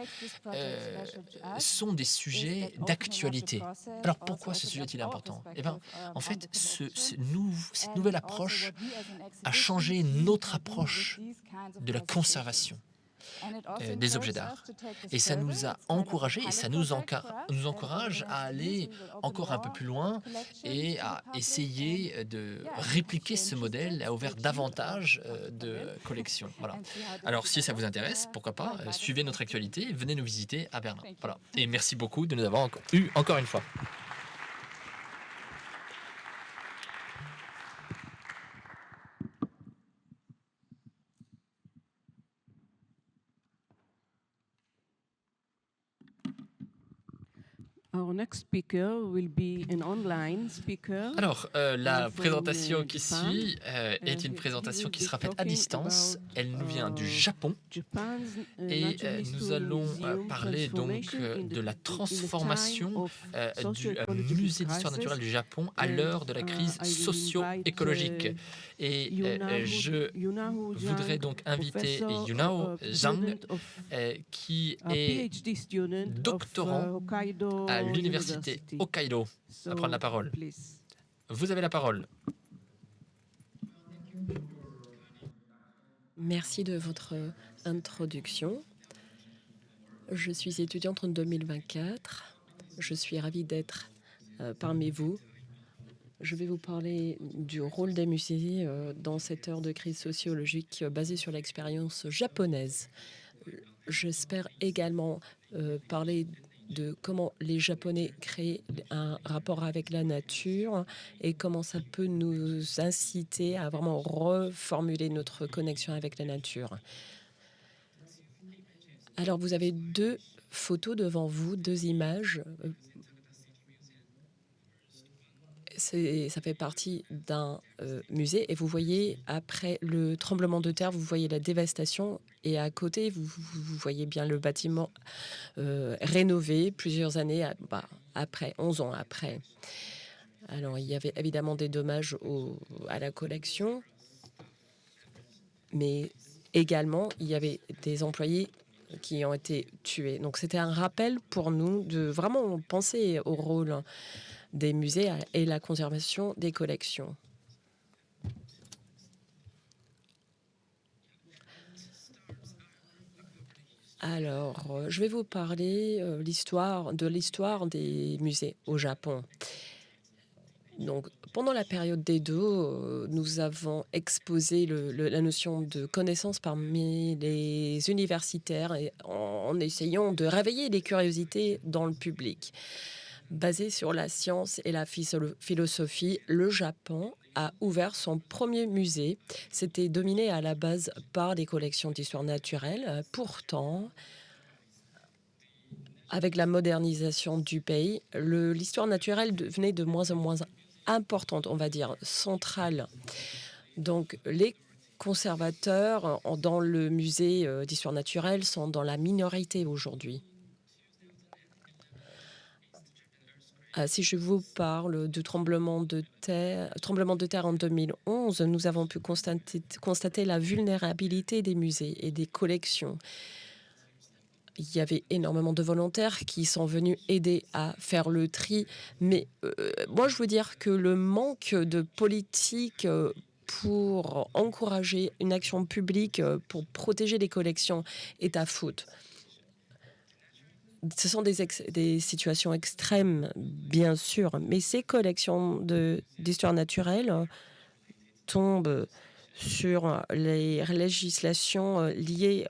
sont des sujets d'actualité. Alors pourquoi ce sujet est-il important? Eh bien, en fait, cette nouvelle approche a changé notre approche de la conservation des objets d'art. Et ça nous a encouragés et ça nous encourage à aller encore un peu plus loin et à essayer de répliquer ce modèle, à ouvrir davantage de collections. Voilà. Alors, si ça vous intéresse, pourquoi pas, suivez notre actualité, venez nous visiter à Berlin. Voilà. Et merci beaucoup de nous avoir eu encore une fois. Alors, la présentation qui suit est une présentation qui sera faite à distance. Elle nous vient du Japon et nous allons parler donc de la transformation du musée d'histoire naturelle du Japon à l'heure de la crise socio-écologique. Et je voudrais donc inviter Yunao Zhang, qui est doctorant à l'université Hokkaido, à prendre la parole. Vous avez la parole. Merci de votre introduction. Je suis étudiante en 2024. Je suis ravie d'être parmi vous. Je vais vous parler du rôle des musées dans cette heure de crise sociologique basée sur l'expérience japonaise. J'espère également parler de comment les Japonais créent un rapport avec la nature et comment ça peut nous inciter à vraiment reformuler notre connexion avec la nature. Alors, vous avez deux photos devant vous, deux images. Ça fait partie d'un musée et vous voyez, après le tremblement de terre, vous voyez la dévastation et à côté, vous voyez bien le bâtiment rénové plusieurs années après, 11 ans après. Alors, il y avait évidemment des dommages à la collection, mais également, il y avait des employés qui ont été tués. Donc, c'était un rappel pour nous de vraiment penser au rôle des musées et la conservation des collections. Alors, je vais vous parler de l'histoire des musées au Japon. Donc, pendant la période d'Edo, nous avons exposé la notion de connaissance parmi les universitaires et en essayant de réveiller les curiosités dans le public. Basé sur la science et la philosophie, le Japon a ouvert son premier musée. C'était dominé à la base par des collections d'histoire naturelle. Pourtant, avec la modernisation du pays, l'histoire naturelle devenait de moins en moins importante, on va dire, centrale. Donc, les conservateurs dans le musée d'histoire naturelle sont dans la minorité aujourd'hui. Si je vous parle du tremblement de terre en 2011, nous avons pu constater la vulnérabilité des musées et des collections. Il y avait énormément de volontaires qui sont venus aider à faire le tri. Mais moi, je veux dire que le manque de politique pour encourager une action publique pour protéger les collections est à faute. Ce sont des situations extrêmes, bien sûr, mais ces collections d'histoire naturelle tombent sur les législations liées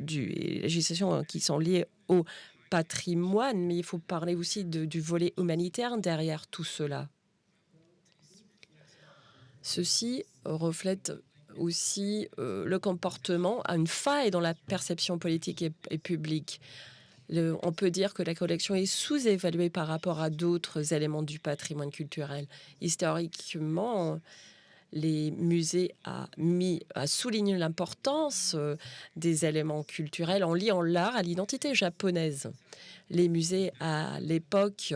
législations qui sont liées au patrimoine, mais il faut parler aussi du volet humanitaire derrière tout cela. Ceci reflète aussi le comportement, une faille dans la perception politique et publique. On peut dire que la collection est sous-évaluée par rapport à d'autres éléments du patrimoine culturel. Historiquement, les musées a souligné l'importance des éléments culturels en liant l'art à l'identité japonaise. Les musées, à l'époque,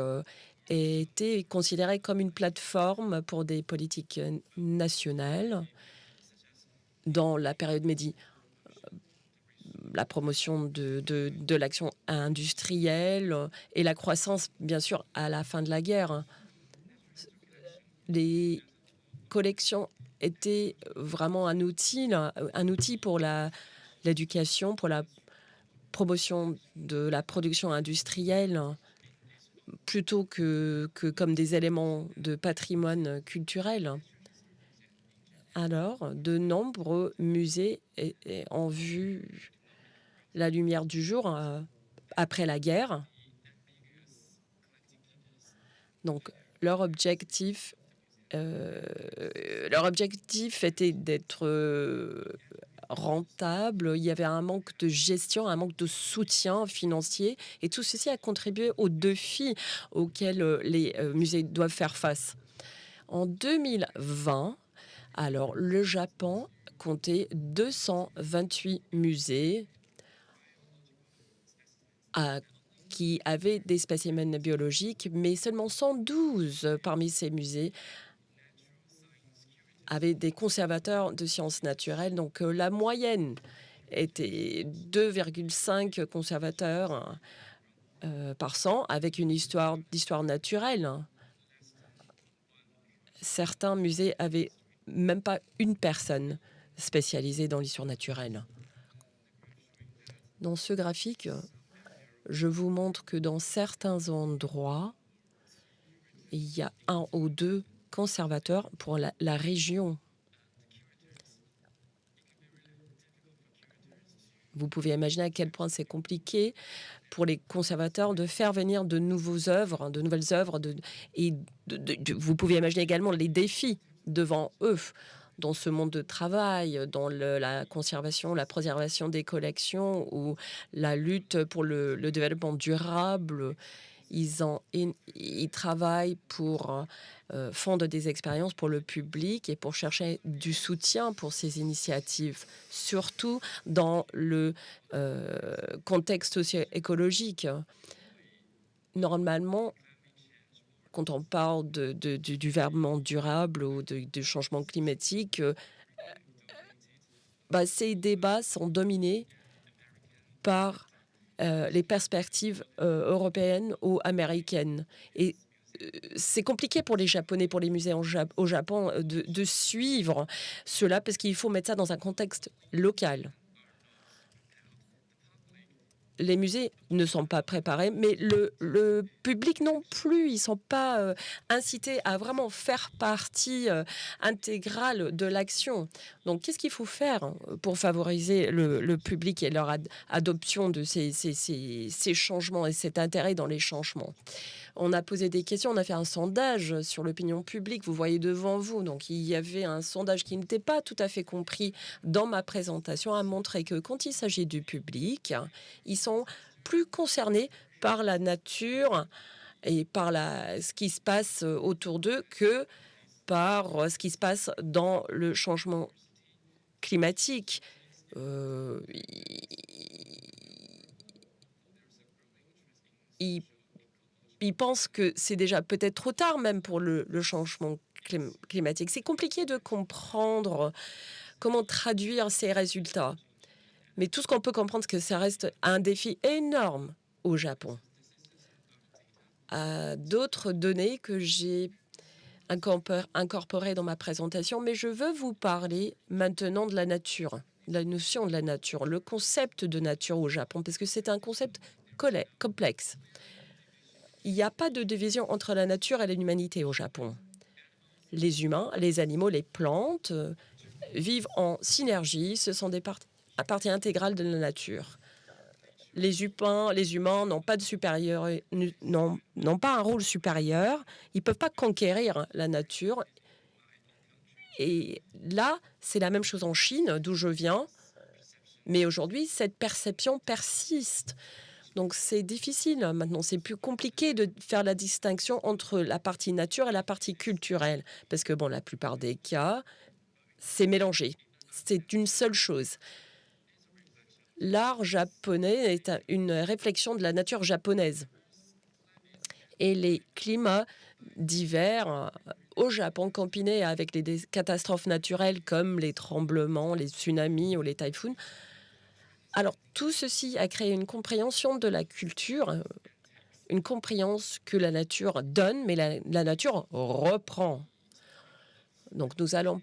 étaient considérés comme une plateforme pour des politiques nationales. Dans la période Meiji, la promotion de l'action industrielle et la croissance, bien sûr, à la fin de la guerre. Les collections étaient vraiment un outil pour l'éducation, pour la promotion de la production industrielle, plutôt que comme des éléments de patrimoine culturel. Alors, de nombreux musées ont vu la lumière du jour après la guerre. Donc, leur objectif était d'être rentable. Il y avait un manque de gestion, un manque de soutien financier. Et tout ceci a contribué aux défis auxquels les musées doivent faire face. En 2020, alors, le Japon comptait 228 musées qui avaient des spécimens biologiques, mais seulement 112 parmi ces musées avaient des conservateurs de sciences naturelles. Donc, la moyenne était 2,5 conservateurs par 100, avec une histoire d'histoire naturelle. Certains musées avaient même pas une personne spécialisée dans l'histoire naturelle. Dans ce graphique, je vous montre que dans certains endroits, il y a 1 ou 2 conservateurs pour la région. Vous pouvez imaginer à quel point c'est compliqué pour les conservateurs de faire venir de nouvelles œuvres, vous pouvez imaginer également les défis devant eux dans ce monde de travail, dans la conservation, la préservation des collections ou la lutte pour le développement durable. Ils travaillent pour fondre des expériences pour le public et pour chercher du soutien pour ces initiatives, surtout dans le contexte socio-écologique. Normalement, quand on parle du développement durable ou du changement climatique, ces débats sont dominés par les perspectives européennes ou américaines. Et c'est compliqué pour les Japonais, pour les musées au Japon, de suivre cela parce qu'il faut mettre ça dans un contexte local. les musées ne sont pas préparés, mais le public non plus. Ils ne sont pas incités à vraiment faire partie intégrale de l'action. Donc, qu'est-ce qu'il faut faire pour favoriser le public et leur adoption de ces changements et cet intérêt dans les changements? On a posé des questions, on a fait un sondage sur l'opinion publique, vous voyez devant vous. Donc, il y avait un sondage qui n'était pas tout à fait compris dans ma présentation, a montré que quand il s'agit du public, ils sont plus concernés par la nature et par ce qui se passe autour d'eux que par ce qui se passe dans le changement climatique. Ils pensent que c'est déjà peut-être trop tard même pour le changement climatique. C'est compliqué de comprendre comment traduire ces résultats. Mais tout ce qu'on peut comprendre, c'est que ça reste un défi énorme au Japon. D'autres données que j'ai incorporées dans ma présentation, mais je veux vous parler maintenant de la nature, la notion de la nature, le concept de nature au Japon, parce que c'est un concept complexe. Il n'y a pas de division entre la nature et l'humanité au Japon. Les humains, les animaux, les plantes vivent en synergie. Ce sont des parties intégrales de la nature. Les humains n'ont pas de supérieur, n'ont pas un rôle supérieur. Ils ne peuvent pas conquérir la nature. Et là, c'est la même chose en Chine, d'où je viens. Mais aujourd'hui, cette perception persiste. Donc, c'est difficile maintenant. C'est plus compliqué de faire la distinction entre la partie nature et la partie culturelle. Parce que, bon, la plupart des cas, c'est mélangé. C'est une seule chose. L'art japonais est une réflexion de la nature japonaise. Et les climats divers au Japon, combinés avec des catastrophes naturelles comme les tremblements, les tsunamis ou les typhoons, alors, tout ceci a créé une compréhension de la culture, une compréhension que la nature donne, mais la nature reprend. Donc, nous allons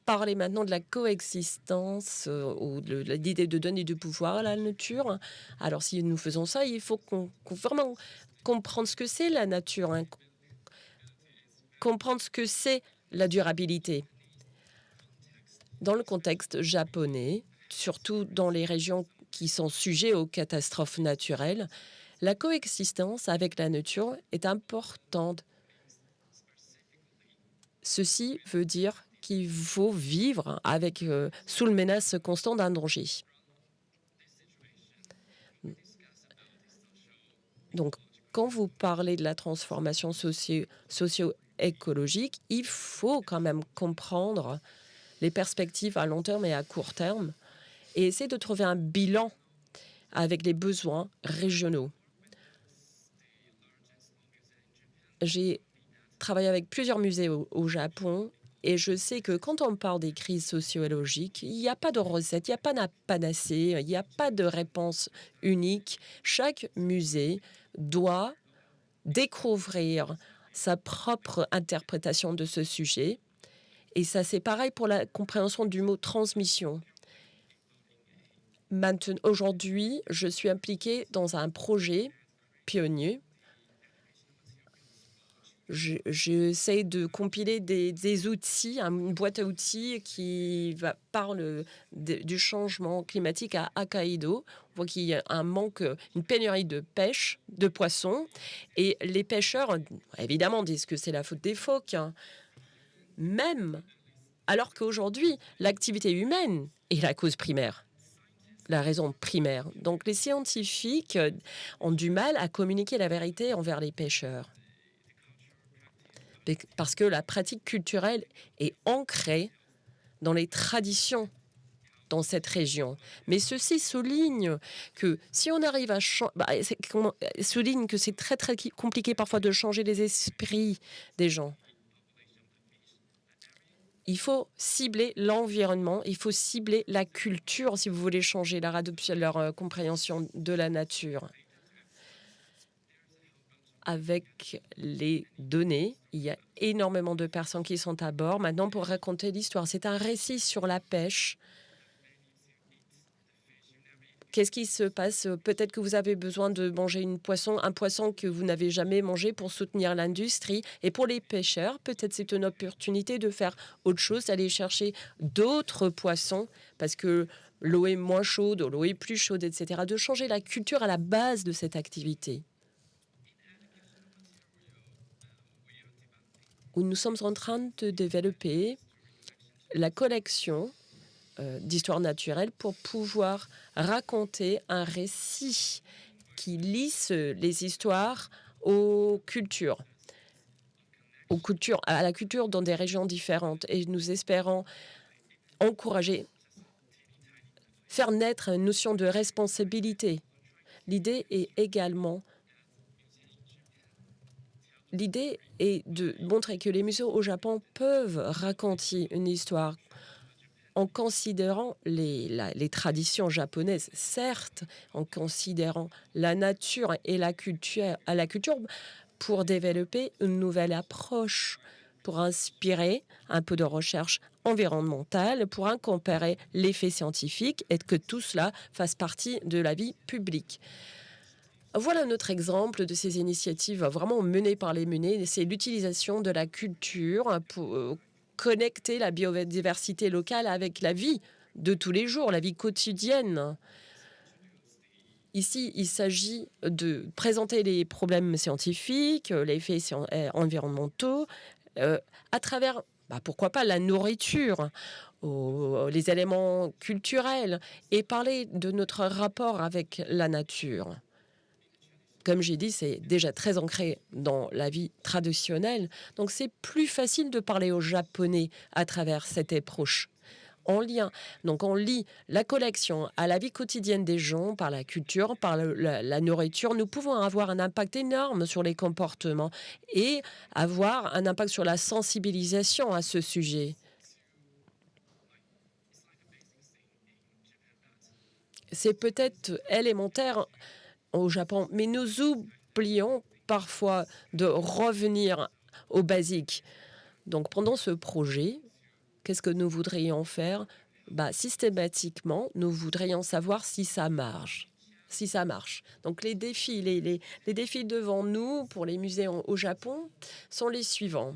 parler maintenant de la coexistence ou de l'idée de donner du pouvoir à la nature. Alors, si nous faisons ça, il faut qu'on vraiment comprendre ce que c'est la nature, comprendre ce que c'est la durabilité. Dans le contexte japonais, surtout dans les régions qui sont sujettes aux catastrophes naturelles, la coexistence avec la nature est importante. Ceci veut dire qu'il faut vivre sous le menace constante d'un danger. Donc, quand vous parlez de la transformation socio-écologique, il faut quand même comprendre les perspectives à long terme et à court terme et essayer de trouver un bilan avec les besoins régionaux. J'ai travaillé avec plusieurs musées au Japon et je sais que quand on parle des crises socio-écologiques, il n'y a pas de recette, il n'y a pas de panacée, il n'y a pas de réponse unique. Chaque musée doit découvrir sa propre interprétation de ce sujet. Et ça, c'est pareil pour la compréhension du mot transmission. Maintenant, aujourd'hui, je suis impliquée dans un projet pionnier. J'essaie de compiler des outils, une boîte à outils qui parle du changement climatique à Hokkaido. On voit qu'il y a une pénurie de pêche, de poissons. Et les pêcheurs, évidemment, disent que c'est la faute des phoques. Même alors qu'aujourd'hui, l'activité humaine est la cause primaire. La raison primaire. Donc, les scientifiques ont du mal à communiquer la vérité envers les pêcheurs. Parce que la pratique culturelle est ancrée dans les traditions dans cette région. Mais ceci souligne que si on arrive à souligne que c'est très, très compliqué parfois de changer les esprits des gens. Il faut cibler l'environnement, il faut cibler la culture si vous voulez changer leur compréhension de la nature. Avec les données, il y a énormément de personnes qui sont à bord. Maintenant, pour raconter l'histoire, c'est un récit sur la pêche. Qu'est-ce qui se passe? Peut-être que vous avez besoin de manger un poisson que vous n'avez jamais mangé pour soutenir l'industrie. Et pour les pêcheurs, peut-être c'est une opportunité de faire autre chose, d'aller chercher d'autres poissons parce que l'eau est moins chaude, l'eau est plus chaude, etc. De changer la culture à la base de cette activité. Où nous sommes en train de développer la collection d'histoire naturelle pour pouvoir raconter un récit qui lisse les histoires aux cultures, à la culture dans des régions différentes. Et nous espérons encourager, faire naître une notion de responsabilité. L'idée est de montrer que les musées au Japon peuvent raconter une histoire en considérant les traditions japonaises, certes, en considérant la nature et la culture pour développer une nouvelle approche, pour inspirer un peu de recherche environnementale, pour incorporer l'effet scientifique et que tout cela fasse partie de la vie publique. Voilà notre exemple de ces initiatives vraiment menées par les musées. C'est l'utilisation de la culture pour connecter la biodiversité locale avec la vie de tous les jours, la vie quotidienne. Ici, il s'agit de présenter les problèmes scientifiques, les effets environnementaux, à travers, pourquoi pas, la nourriture, les éléments culturels, et parler de notre rapport avec la nature. Comme j'ai dit, c'est déjà très ancré dans la vie traditionnelle. Donc, c'est plus facile de parler aux Japonais à travers cette approche en lien. Donc, on lie la collection à la vie quotidienne des gens par la culture, par la nourriture. Nous pouvons avoir un impact énorme sur les comportements et avoir un impact sur la sensibilisation à ce sujet. C'est peut-être élémentaire au Japon, mais nous oublions parfois de revenir aux basiques. Donc, pendant ce projet, qu'est-ce que nous voudrions faire? Systématiquement, nous voudrions savoir si ça marche. Donc, les défis, les défis devant nous pour les musées au Japon sont les suivants.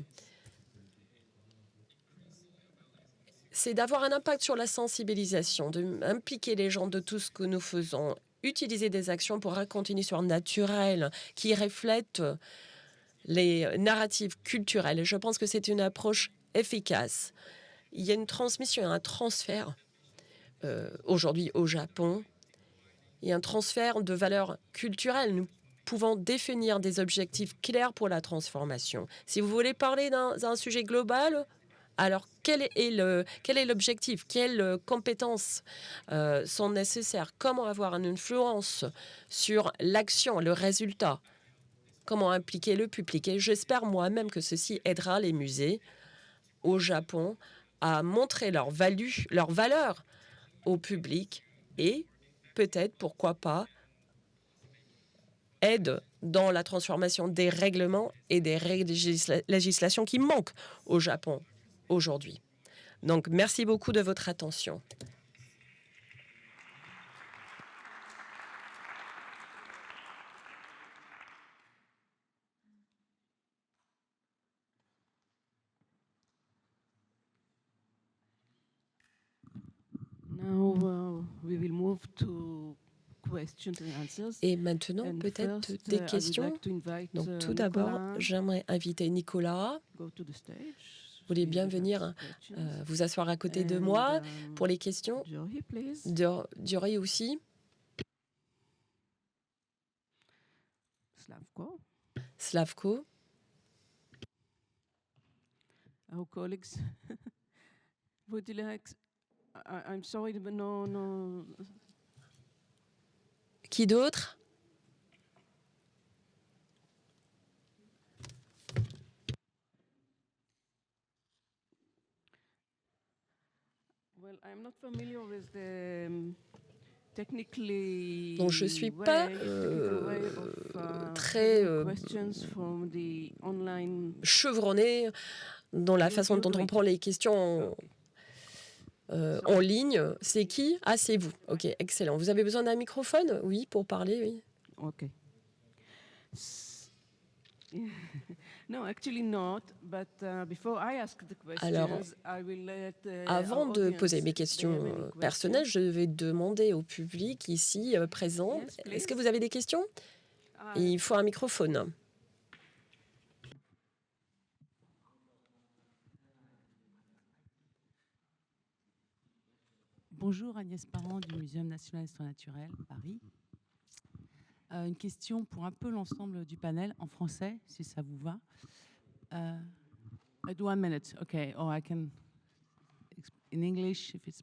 C'est d'avoir un impact sur la sensibilisation, d'impliquer les gens de tout ce que nous faisons, utiliser des actions pour raconter une histoire naturelle qui reflète les narratives culturelles. Je pense que c'est une approche efficace. Il y a une transmission, un transfert aujourd'hui au Japon. Il y a un transfert de valeurs culturelles. Nous pouvons définir des objectifs clairs pour la transformation. Si vous voulez parler d'un sujet global, alors quel est l'objectif? Quelles compétences sont nécessaires? Comment avoir une influence sur l'action, le résultat? Comment impliquer le public? Et j'espère moi-même que ceci aidera les musées au Japon à montrer leur valeur au public et peut-être, pourquoi pas, aide dans la transformation des règlements et des législations qui manquent au Japon aujourd'hui. Donc, merci beaucoup de votre attention. Et maintenant, peut-être des questions. Donc, tout d'abord, j'aimerais inviter Nicolas. Vous voulez bien venir vous asseoir à côté de moi pour les questions. Jory aussi. Slavko. Our colleagues. Would you like? I'm sorry, but no. Qui d'autre? Well, I'm not familiar with the technically. Donc je suis pas très chevronné dans la façon dont on prend les questions en ligne. C'est qui? Ah, c'est vous. OK, excellent. Vous avez besoin d'un microphone? Oui, pour parler, oui. OK. No, actually not, but before I ask the Alors, questions, I will let avant our de poser audience, mes they have any questions personnelles, je vais demander au public ici présent, Yes, est-ce que please. vous avez des questions? Il faut un microphone. Bonjour, Agnès Parent du Muséum national d'histoire naturelle, Paris. Une question pour un peu l'ensemble du panel, en français, si ça vous va. At 1 minute, okay, or I can, in English, if it's,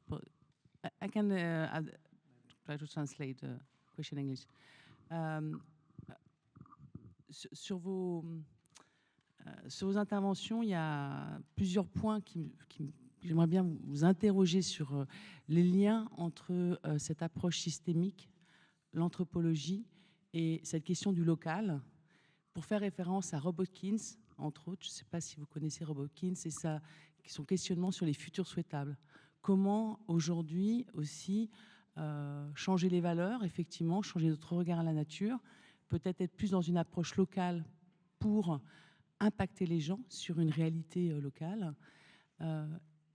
I can try to translate the question in English. Sur vos interventions, il y a plusieurs points j'aimerais bien vous interroger sur les liens entre cette approche systémique, l'anthropologie et cette question du local, pour faire référence à Rob Hopkins, entre autres. Je ne sais pas si vous connaissez Rob Hopkins et son questionnement sur les futurs souhaitables. Comment aujourd'hui aussi changer les valeurs, effectivement, changer notre regard à la nature, peut-être être plus dans une approche locale pour impacter les gens sur une réalité locale,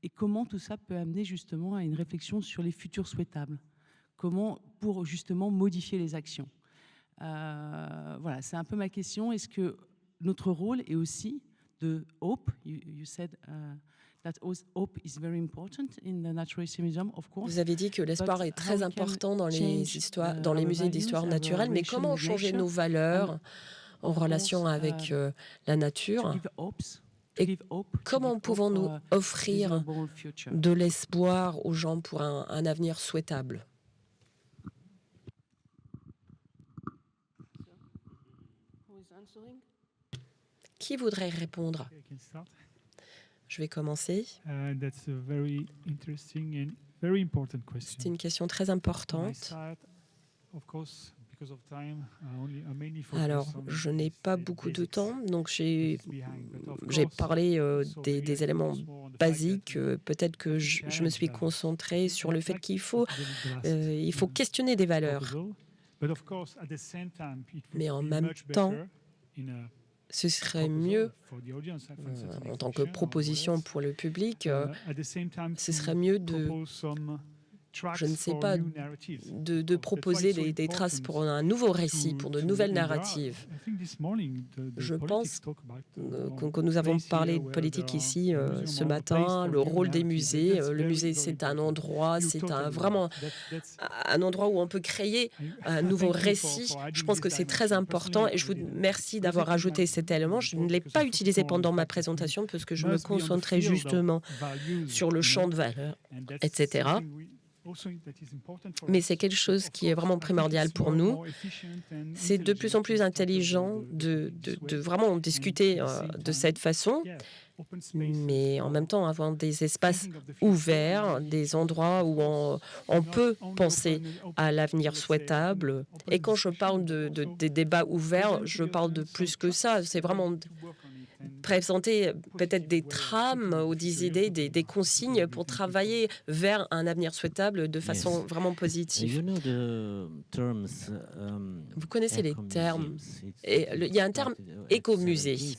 et comment tout ça peut amener justement à une réflexion sur les futurs souhaitables, comment pour justement modifier les actions. Voilà, c'est un peu ma question. Est-ce que notre rôle est aussi de hope? You said that hope is very important in the Natural History Museum, of course. Vous avez dit que l'espoir est très important dans les musées d'histoire naturelle, mais comment changer nos valeurs en relation avec la nature? Et comment pouvons-nous offrir de l'espoir aux gens pour un avenir souhaitable? Qui voudrait répondre? Je vais commencer. C'est une question très importante. Alors, je n'ai pas beaucoup de temps, donc j'ai parlé des éléments basiques. Peut-être que je me suis concentrée sur le fait qu'il faut questionner des valeurs. Mais en même temps, ce serait mieux, en tant que proposition pour le public, ce serait mieux de, je ne sais pas, de proposer des traces pour un nouveau récit, pour de nouvelles narratives. Je pense que nous avons parlé de politique ici ce matin, le rôle des musées. Le musée, c'est un endroit, vraiment un endroit où on peut créer un nouveau récit. Je pense que c'est très important et je vous remercie d'avoir ajouté cet élément. Je ne l'ai pas utilisé pendant ma présentation parce que je me concentrais justement sur le champ de valeur, etc. Mais c'est quelque chose qui est vraiment primordial pour nous. C'est de plus en plus intelligent de vraiment discuter de cette façon, mais en même temps avoir des espaces ouverts, des endroits où on peut penser à l'avenir souhaitable. Et quand je parle des débats ouverts, je parle de plus que ça. C'est vraiment présenter peut-être des trames ou des idées, des consignes pour travailler vers un avenir souhaitable de façon vraiment positive. Vous connaissez les termes. Et il y a un terme écomusée.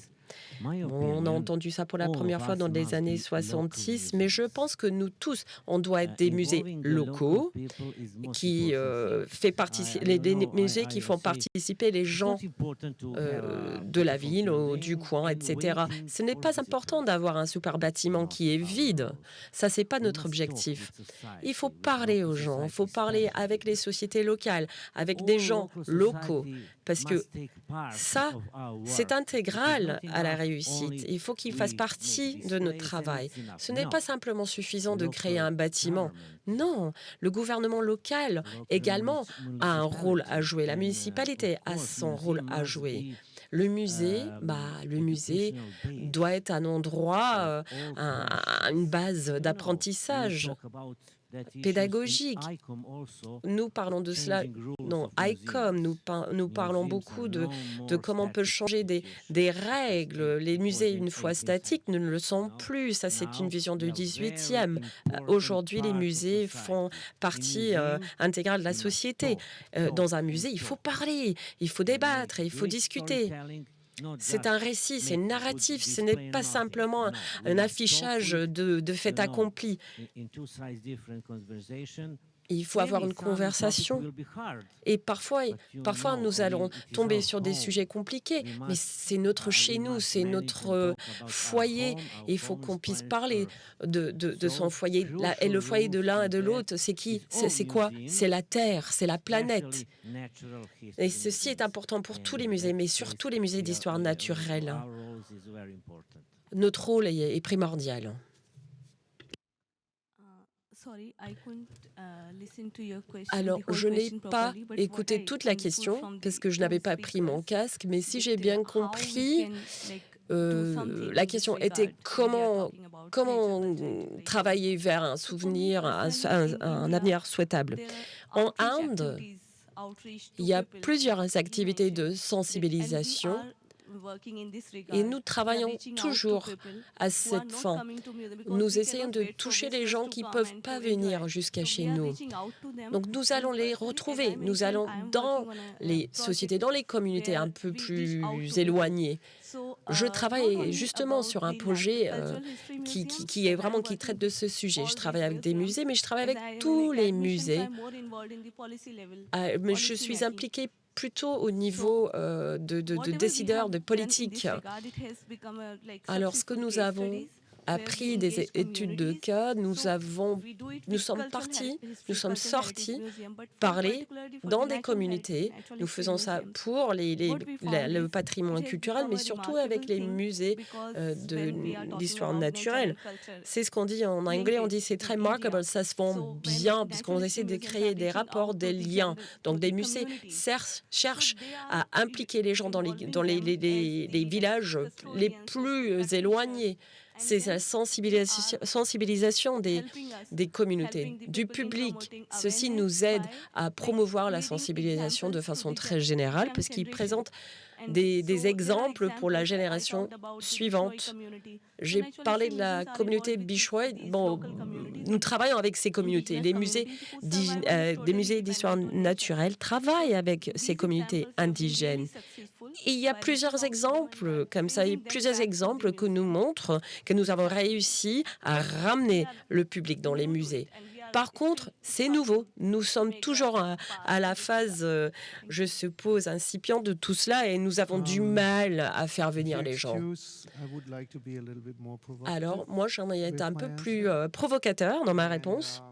On a entendu ça pour la première fois dans les années 66, mais je pense que nous tous, on doit être des musées locaux qui les musées qui font participer les gens de la ville ou du coin, etc. Ce n'est pas important d'avoir un super bâtiment qui est vide. Ça, c'est pas notre objectif. Il faut parler aux gens, il faut parler avec les sociétés locales, avec des gens locaux, parce que ça, c'est intégral à la réussite. Il faut qu'il fasse partie de notre travail. Ce n'est pas simplement suffisant de créer un bâtiment. Non, le gouvernement local également a un rôle à jouer. La municipalité a son rôle à jouer. Le musée doit être un endroit, une base d'apprentissage. pédagogique. Nous parlons de cela dans ICOM, nous parlons beaucoup de comment on peut changer des règles. Les musées, une fois statiques, ne le sont plus. Ça, c'est une vision du 18e. Aujourd'hui, les musées font partie intégrale de la société. Dans un musée, il faut parler, il faut débattre, il faut discuter. C'est un récit, c'est un narratif, ce n'est pas simplement un affichage de faits accomplis. Il faut avoir une conversation et parfois nous allons tomber sur des sujets compliqués, mais c'est notre chez nous, c'est notre foyer. Il faut qu'on puisse parler de son foyer. Et le foyer de l'un et de l'autre, c'est qui? C'est quoi? C'est la Terre, c'est la planète. Et ceci est important pour tous les musées, mais surtout les musées d'histoire naturelle. Notre rôle est primordial. Alors, je n'ai pas écouté toute la question parce que je n'avais pas pris mon casque, mais si j'ai bien compris, la question était comment travailler vers un souvenir, un avenir souhaitable. En Inde, il y a plusieurs activités de sensibilisation. Et nous travaillons toujours à cette fin. Nous essayons de toucher les gens qui ne peuvent pas venir jusqu'à chez nous. Donc nous allons les retrouver. Nous allons dans les sociétés, dans les communautés un peu plus éloignées. Je travaille justement sur un projet qui traite de ce sujet. Je travaille avec des musées, mais je travaille avec tous les musées. Mais je suis impliquée plutôt au niveau de décideurs, de politiques. Alors, ce que nous avons appris des études de cas, nous sommes sortis parler dans des communautés. Nous faisons ça pour le patrimoine culturel, mais surtout avec les musées d'histoire naturelle. C'est ce qu'on dit en anglais, on dit c'est très remarkable, ça se vend bien, puisqu'on essaie de créer des rapports, des liens. Donc des musées cherchent à impliquer les gens dans les villages les plus éloignés. C'est la sensibilisation des communautés, du public. Ceci nous aide à promouvoir la sensibilisation de façon très générale, parce qu'il présente des exemples pour la génération suivante. J'ai parlé de la communauté Bichoy. Bon, nous travaillons avec ces communautés. Les musées des musées d'histoire naturelle travaillent avec ces communautés indigènes. Et il y a plusieurs exemples comme ça, plusieurs exemples que nous montrent que nous avons réussi à ramener le public dans les musées. Par contre, c'est nouveau. Nous sommes toujours à la phase, je suppose, incipiente de tout cela et nous avons du mal à faire venir les gens. Alors, moi, j'aimerais être un peu plus provocateur dans ma réponse.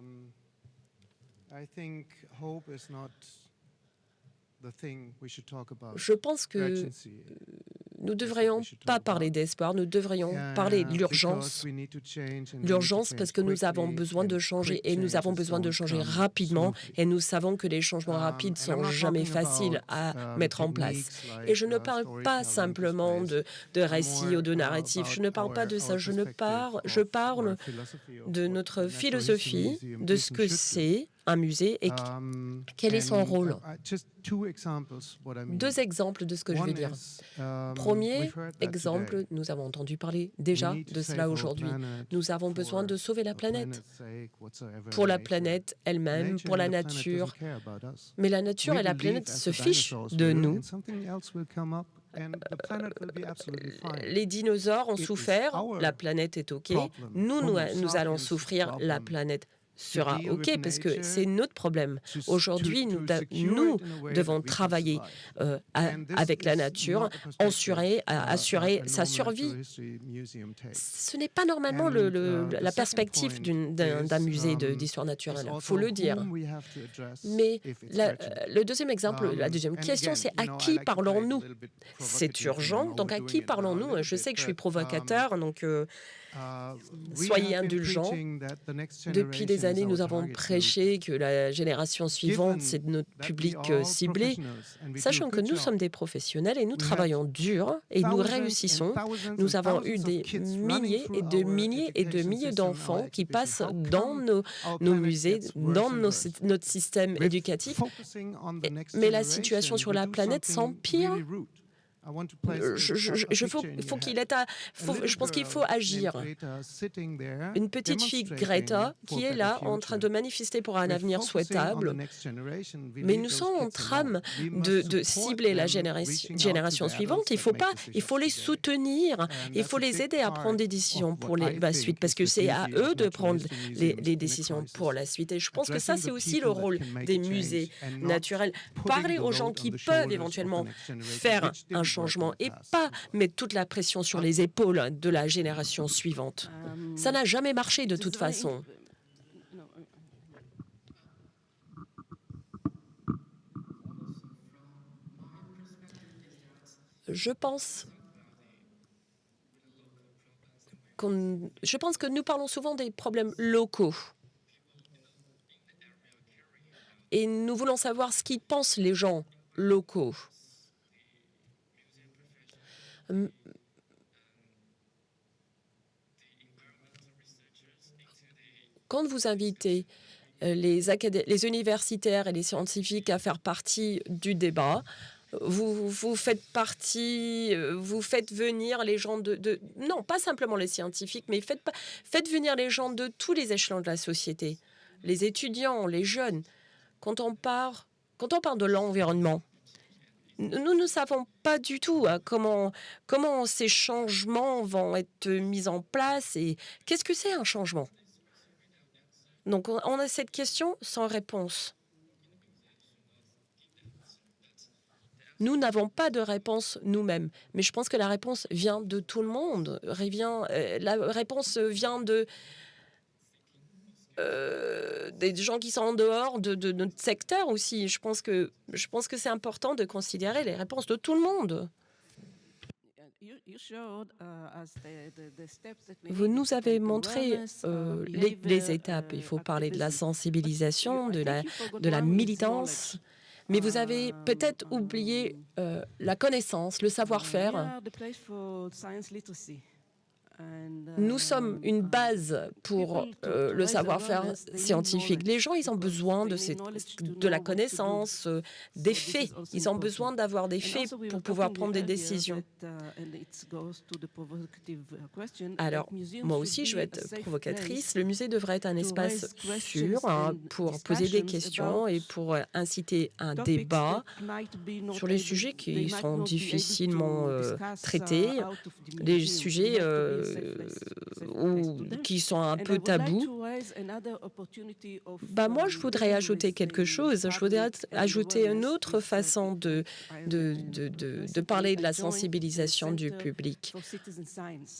Je pense que nous ne devrions pas parler d'espoir, nous devrions parler de l'urgence. L'urgence parce que nous avons besoin de changer et nous avons besoin de changer rapidement et nous savons que les changements rapides ne sont jamais faciles à mettre en place. Et je ne parle pas simplement de récits ou de narratifs, je ne parle pas de ça, je parle de notre philosophie, de ce que c'est un musée et quel est son rôle. Deux exemples de ce que je veux dire. Premier exemple, nous avons entendu parler déjà de cela aujourd'hui. Nous avons besoin de sauver la planète. Pour la planète elle-même, pour la nature. Mais la nature et la planète se fichent de nous. Les dinosaures ont souffert, la planète est OK. Nous allons souffrir, la planète sera OK parce que c'est notre problème. Aujourd'hui, nous devons travailler avec la nature, assurer sa survie. Ce n'est pas normalement la perspective d'un musée d'histoire naturelle, il faut le dire. Mais le deuxième exemple, la deuxième question, c'est à qui parlons-nous? C'est urgent, donc à qui parlons-nous? Je sais que je suis provocateur, donc Soyez indulgents. Depuis des années, nous avons prêché que la génération suivante, c'est notre public ciblé, sachant que nous sommes des professionnels et nous travaillons dur et nous réussissons. Nous avons eu des milliers et de milliers et de milliers d'enfants qui passent dans nos musées, dans notre système éducatif. Mais la situation sur la planète s'empire. Je pense qu'il faut agir. Une petite fille, Greta, qui est là en train de manifester pour un avenir souhaitable, mais nous sommes en train de cibler la génération suivante. Il faut les soutenir, il faut les aider à prendre des décisions pour la suite, parce que c'est à eux de prendre les décisions pour la suite. Et je pense que ça, c'est aussi le rôle des musées naturels. Parler aux gens qui peuvent éventuellement faire un changement et pas mettre toute la pression sur les épaules de la génération suivante. Ça n'a jamais marché de toute façon. Je pense que nous parlons souvent des problèmes locaux. Et nous voulons savoir ce qu'y pensent les gens locaux. Quand vous invitez les universitaires et les scientifiques à faire partie du débat, vous faites venir les gens non, pas simplement les scientifiques, mais faites venir les gens de tous les échelons de la société, les étudiants, les jeunes. Quand on parle de l'environnement, nous ne savons pas du tout comment ces changements vont être mis en place et qu'est-ce que c'est un changement. Donc, on a cette question sans réponse. Nous n'avons pas de réponse nous-mêmes, mais je pense que la réponse vient de tout le monde. La réponse vient des gens qui sont en dehors de notre secteur aussi. Je pense que c'est important de considérer les réponses de tout le monde. Vous nous avez montré les étapes. Il faut parler de la sensibilisation, de la militance. Mais vous avez peut-être oublié la connaissance, le savoir-faire. Nous sommes une base pour le savoir-faire scientifique. Les gens, ils ont besoin de la connaissance, des faits. Ils ont besoin d'avoir des faits pour pouvoir prendre des décisions. Alors, moi aussi, je vais être provocatrice. Le musée devrait être un espace sûr pour poser des questions et pour inciter un débat sur les sujets qui sont difficilement traités, les sujets qui sont un peu tabous. Moi, je voudrais ajouter quelque chose. Je voudrais ajouter une autre façon de parler de la sensibilisation du public.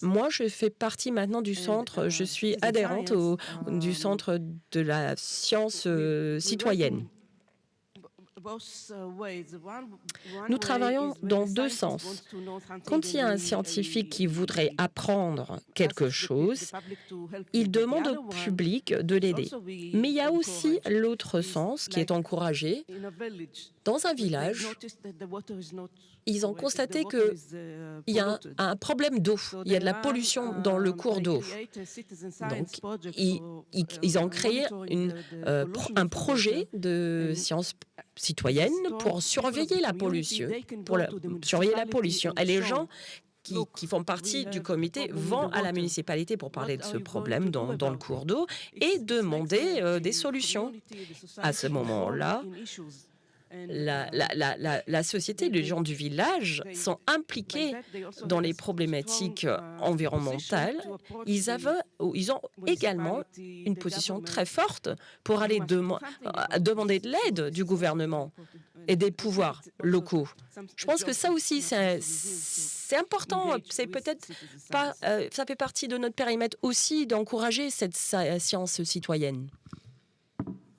Moi, je fais partie maintenant du centre, je suis adhérente du centre de la science citoyenne. Nous travaillons dans deux sens. Quand il y a un scientifique qui voudrait apprendre quelque chose, il demande au public de l'aider. Mais il y a aussi l'autre sens qui est encouragé. Dans un village, ils ont constaté qu'il y a un problème d'eau. Il y a de la pollution dans le cours d'eau. Donc, ils ont créé un projet de science citoyenne pour surveiller la pollution. Et les gens qui font partie du comité vont à la municipalité pour parler de ce problème dans le cours d'eau et demander des solutions. À ce moment-là, la société, les gens du village sont impliqués dans les problématiques environnementales. Ils ont également une position très forte pour aller demander de l'aide du gouvernement et des pouvoirs locaux. Je pense que ça aussi, c'est important. C'est peut-être pas, ça fait partie de notre périmètre aussi d'encourager cette science citoyenne.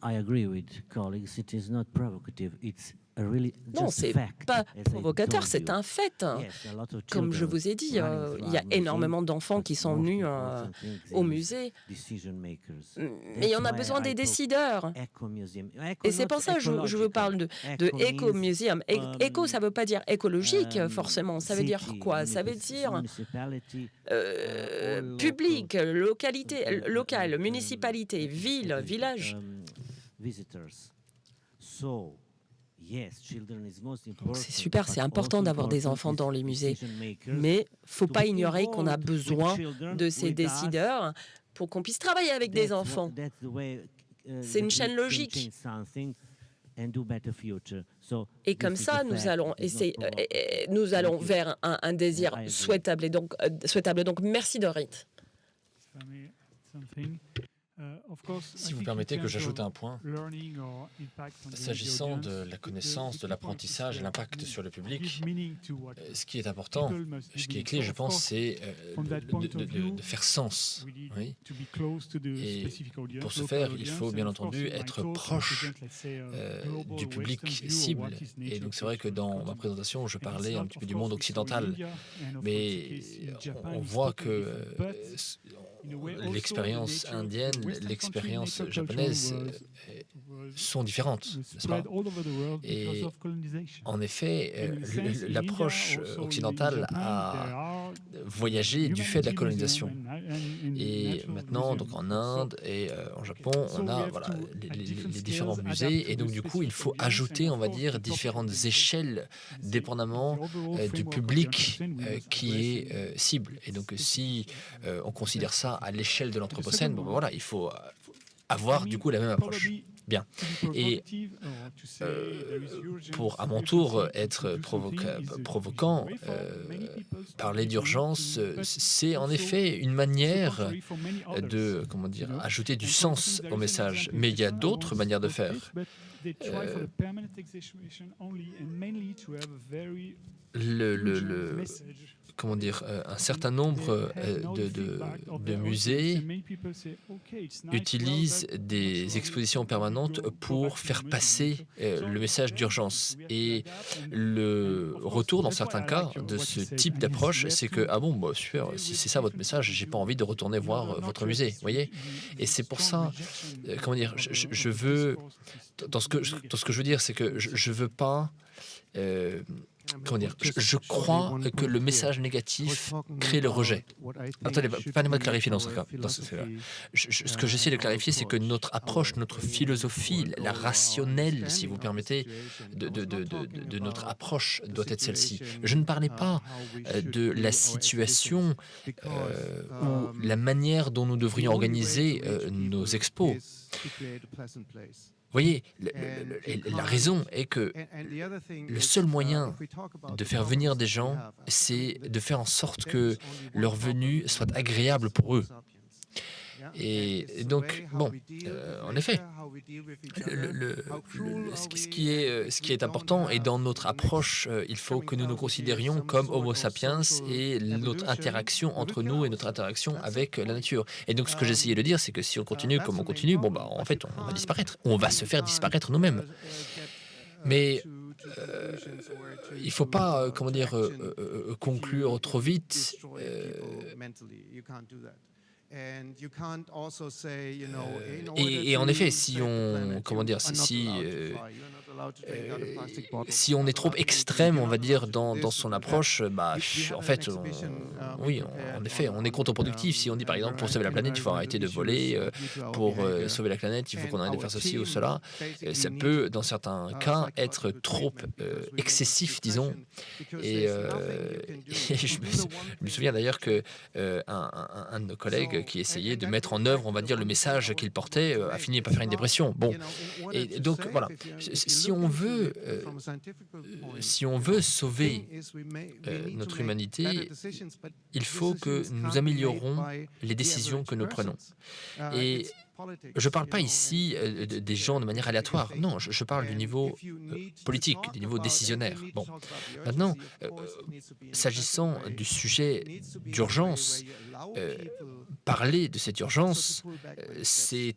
I agree with colleagues. It is not provocative. It's Non, c'est pas provocateur, c'est un fait. Comme je vous ai dit, il y a énormément d'enfants qui sont venus au musée, mais on a besoin des décideurs. Et c'est pour ça que je vous parle de éco-muséum. Éco, ça ne veut pas dire écologique, forcément. Ça veut dire quoi? Ça veut dire public, localité, locale, municipalité, ville, village. C'est super, c'est important d'avoir des enfants dans les musées. Mais il ne faut pas ignorer qu'on a besoin de ces décideurs pour qu'on puisse travailler avec des enfants. C'est une chaîne logique. Et comme ça, nous allons vers un désir souhaitable. Et donc, merci Dorit. Si vous permettez que j'ajoute un point, s'agissant de la connaissance, de l'apprentissage et l'impact sur le public, ce qui est important, ce qui est clé, je pense, c'est de faire sens. Oui. Et pour ce faire, il faut bien entendu être proche du public cible. Et donc c'est vrai que dans ma présentation, je parlais un petit peu du monde occidental, mais on voit que l'expérience indienne, l'expérience japonaise sont différentes, n'est-ce pas? Et en effet, l'approche occidentale a voyagé du fait de la colonisation. Et maintenant, donc en Inde et en Japon, on a les différents musées. Et donc du coup, il faut ajouter, on va dire, différentes échelles dépendamment du public qui est cible. Et donc si on considère ça à l'échelle de l'Anthropocène, bon, voilà, il faut avoir du coup la même approche. Bien. Et pour à mon tour être provoquant, parler d'urgence, c'est en effet une manière de, comment dire, ajouter du sens au message. Mais il y a d'autres manières de faire. Comment dire, un certain nombre de musées utilisent des expositions permanentes pour faire passer le message d'urgence. Et le retour, dans certains cas, de ce type d'approche, c'est que, ah bon, bah, super, si c'est ça votre message, j'ai pas envie de retourner voir votre musée, vous voyez? Et c'est pour ça, comment dire, je veux, dans ce que je veux dire, c'est que je veux pas... comment dire, je crois que le message négatif crée le rejet. Attendez, permettez-moi de clarifier dans ce cas. Ce que j'essaie de clarifier, c'est que notre approche, notre philosophie, la rationnelle, si vous permettez, de notre approche doit être celle-ci. Je ne parlais pas de la situation ou la manière dont nous devrions organiser nos expos. Vous voyez, la raison est que le seul moyen de faire venir des gens, c'est de faire en sorte que leur venue soit agréable pour eux. Et donc, bon, en effet, ce qui est important, et dans notre approche, il faut que nous nous considérions comme Homo sapiens et notre interaction entre nous et notre interaction avec la nature. Et donc, ce que j'essayais de dire, c'est que si on continue comme on continue, bon, bah, en fait, on va disparaître. On va se faire disparaître nous-mêmes. Mais il ne faut pas, comment dire, conclure trop vite. Et en effet, si on, comment dire, si on est trop extrême, on va dire, dans son approche, bah, en fait, oui, en effet, on est contre-productif. Si on dit, par exemple, pour sauver la planète, il faut arrêter de voler, pour sauver la planète, il faut qu'on arrête de faire ceci ou cela, ça peut, dans certains cas, être trop excessif, disons. Et je me souviens d'ailleurs que un de nos collègues qui essayait de mettre en œuvre, on va dire, le message qu'il portait, a fini par faire une dépression. Bon, et donc voilà, si on veut sauver notre humanité, il faut que nous améliorons les décisions que nous prenons. Et je ne parle pas ici des gens de manière aléatoire. Non, je parle du niveau politique, du niveau décisionnaire. Bon, maintenant, s'agissant du sujet d'urgence, parler de cette urgence, c'est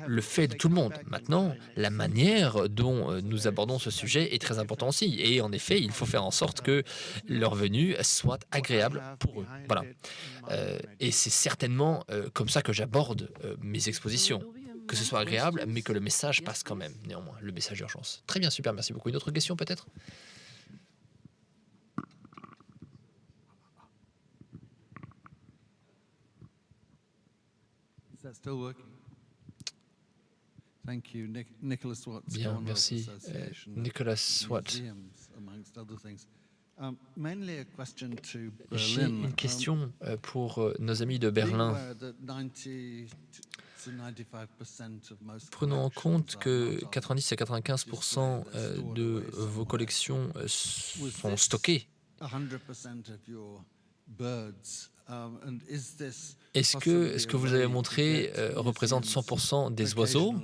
le fait de tout le monde. Maintenant, la manière dont nous abordons ce sujet est très important aussi. Et en effet, il faut faire en sorte que leur venue soit agréable pour eux. Voilà. Et c'est certainement comme ça que j'aborde mes expositions. Que ce soit agréable, mais que le message passe quand même, néanmoins, le message d'urgence. Très bien, super, merci beaucoup. Une autre question peut-être ? Bien, merci. Nicolas Swat. J'ai une question pour nos amis de Berlin. Prenons en compte que 90 à 95% de vos collections sont stockées. Est-ce que ce que vous avez montré représente 100% des oiseaux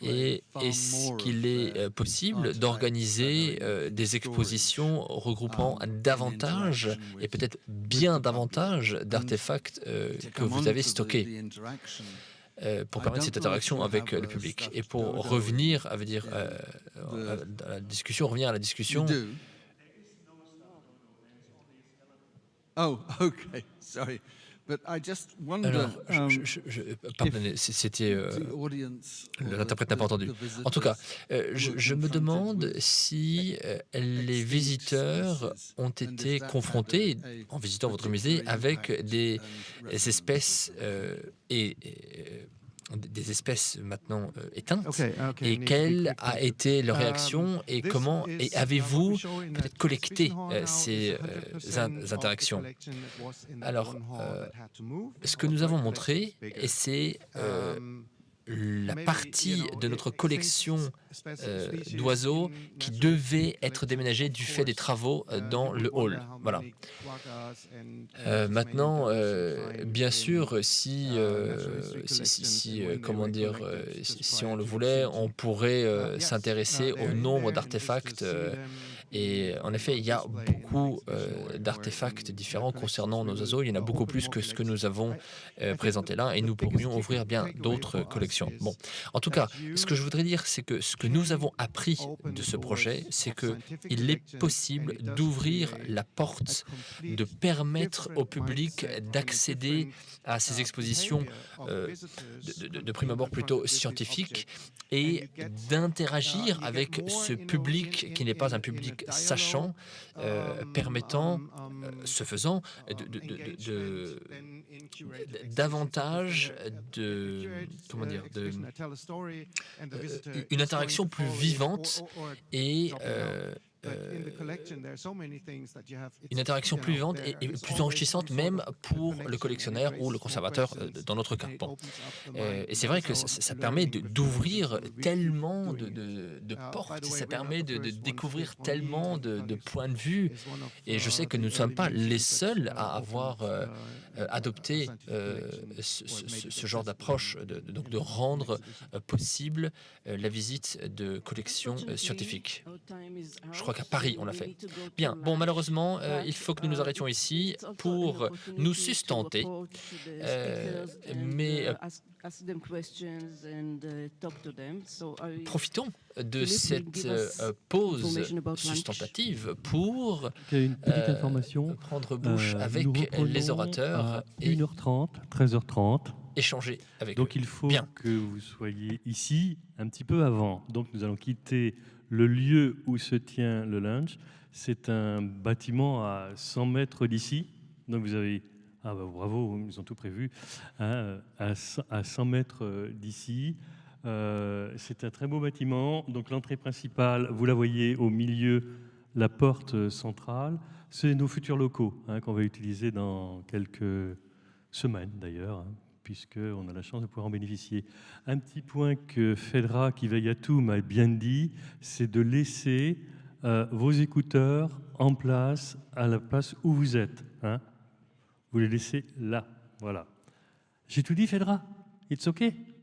et est-ce qu'il est possible d'organiser des expositions regroupant davantage et peut-être bien davantage d'artefacts que vous avez stockés pour permettre cette interaction avec le public? Et pour revenir à la discussion, Oh, okay, sorry. But I just wonder, alors, pardonnez, l'interprète n'a pas entendu. En tout cas, je me demande si les visiteurs ont été confrontés, en visitant votre musée, avec des espèces des espèces maintenant éteintes, et quelle a été leur réaction et comment avez-vous peut-être collecté ces interactions? Alors, ce que nous avons montré, c'est la partie de notre collection d'oiseaux qui devait être déménagée du fait des travaux dans le hall. Voilà. Maintenant, bien sûr, si on le voulait, on pourrait s'intéresser au nombre d'artefacts. Et en effet, il y a beaucoup d'artefacts différents concernant nos oiseaux. Il y en a beaucoup plus que ce que nous avons présenté là, et nous pourrions ouvrir bien d'autres collections. Bon, en tout cas, ce que je voudrais dire, c'est que ce que nous avons appris de ce projet, c'est qu'il est possible d'ouvrir la porte, de permettre au public d'accéder à ces expositions de prime abord plutôt scientifiques et d'interagir avec ce public qui n'est pas un public sachant, permettant, ce faisant, davantage une interaction plus vivante et une interaction plus vivante et plus enrichissante même pour le collectionneur ou le conservateur dans notre cas. Bon. Et c'est vrai que ça permet d'ouvrir tellement de portes, ça permet de découvrir tellement de points de vue. Et je sais que nous ne sommes pas les seuls à avoir adopté ce genre d'approche, donc de rendre possible la visite de collections scientifiques. Je crois qu'à Paris, on l'a fait. Bien, bon, malheureusement, il faut que nous nous arrêtions ici pour nous sustenter. Mais profitons de cette pause sustentative pour prendre bouche avec les orateurs et 1h30, 13h30. Échanger avec eux. Donc il faut que vous soyez ici un petit peu avant. Donc nous allons quitter le lieu où se tient le lunch. C'est un bâtiment à 100 mètres d'ici. Donc vous avez... Ah bah bravo, ils ont tout prévu. Hein, à 100 mètres d'ici. C'est un très beau bâtiment. Donc l'entrée principale, vous la voyez au milieu, la porte centrale. C'est nos futurs locaux qu'on va utiliser dans quelques semaines d'ailleurs, puisqu'on a la chance de pouvoir en bénéficier. Un petit point que Fedra, qui veille à tout, m'a bien dit, c'est de laisser vos écouteurs en place, à la place où vous êtes. Vous les laissez là, voilà. J'ai tout dit, Fedra? It's okay.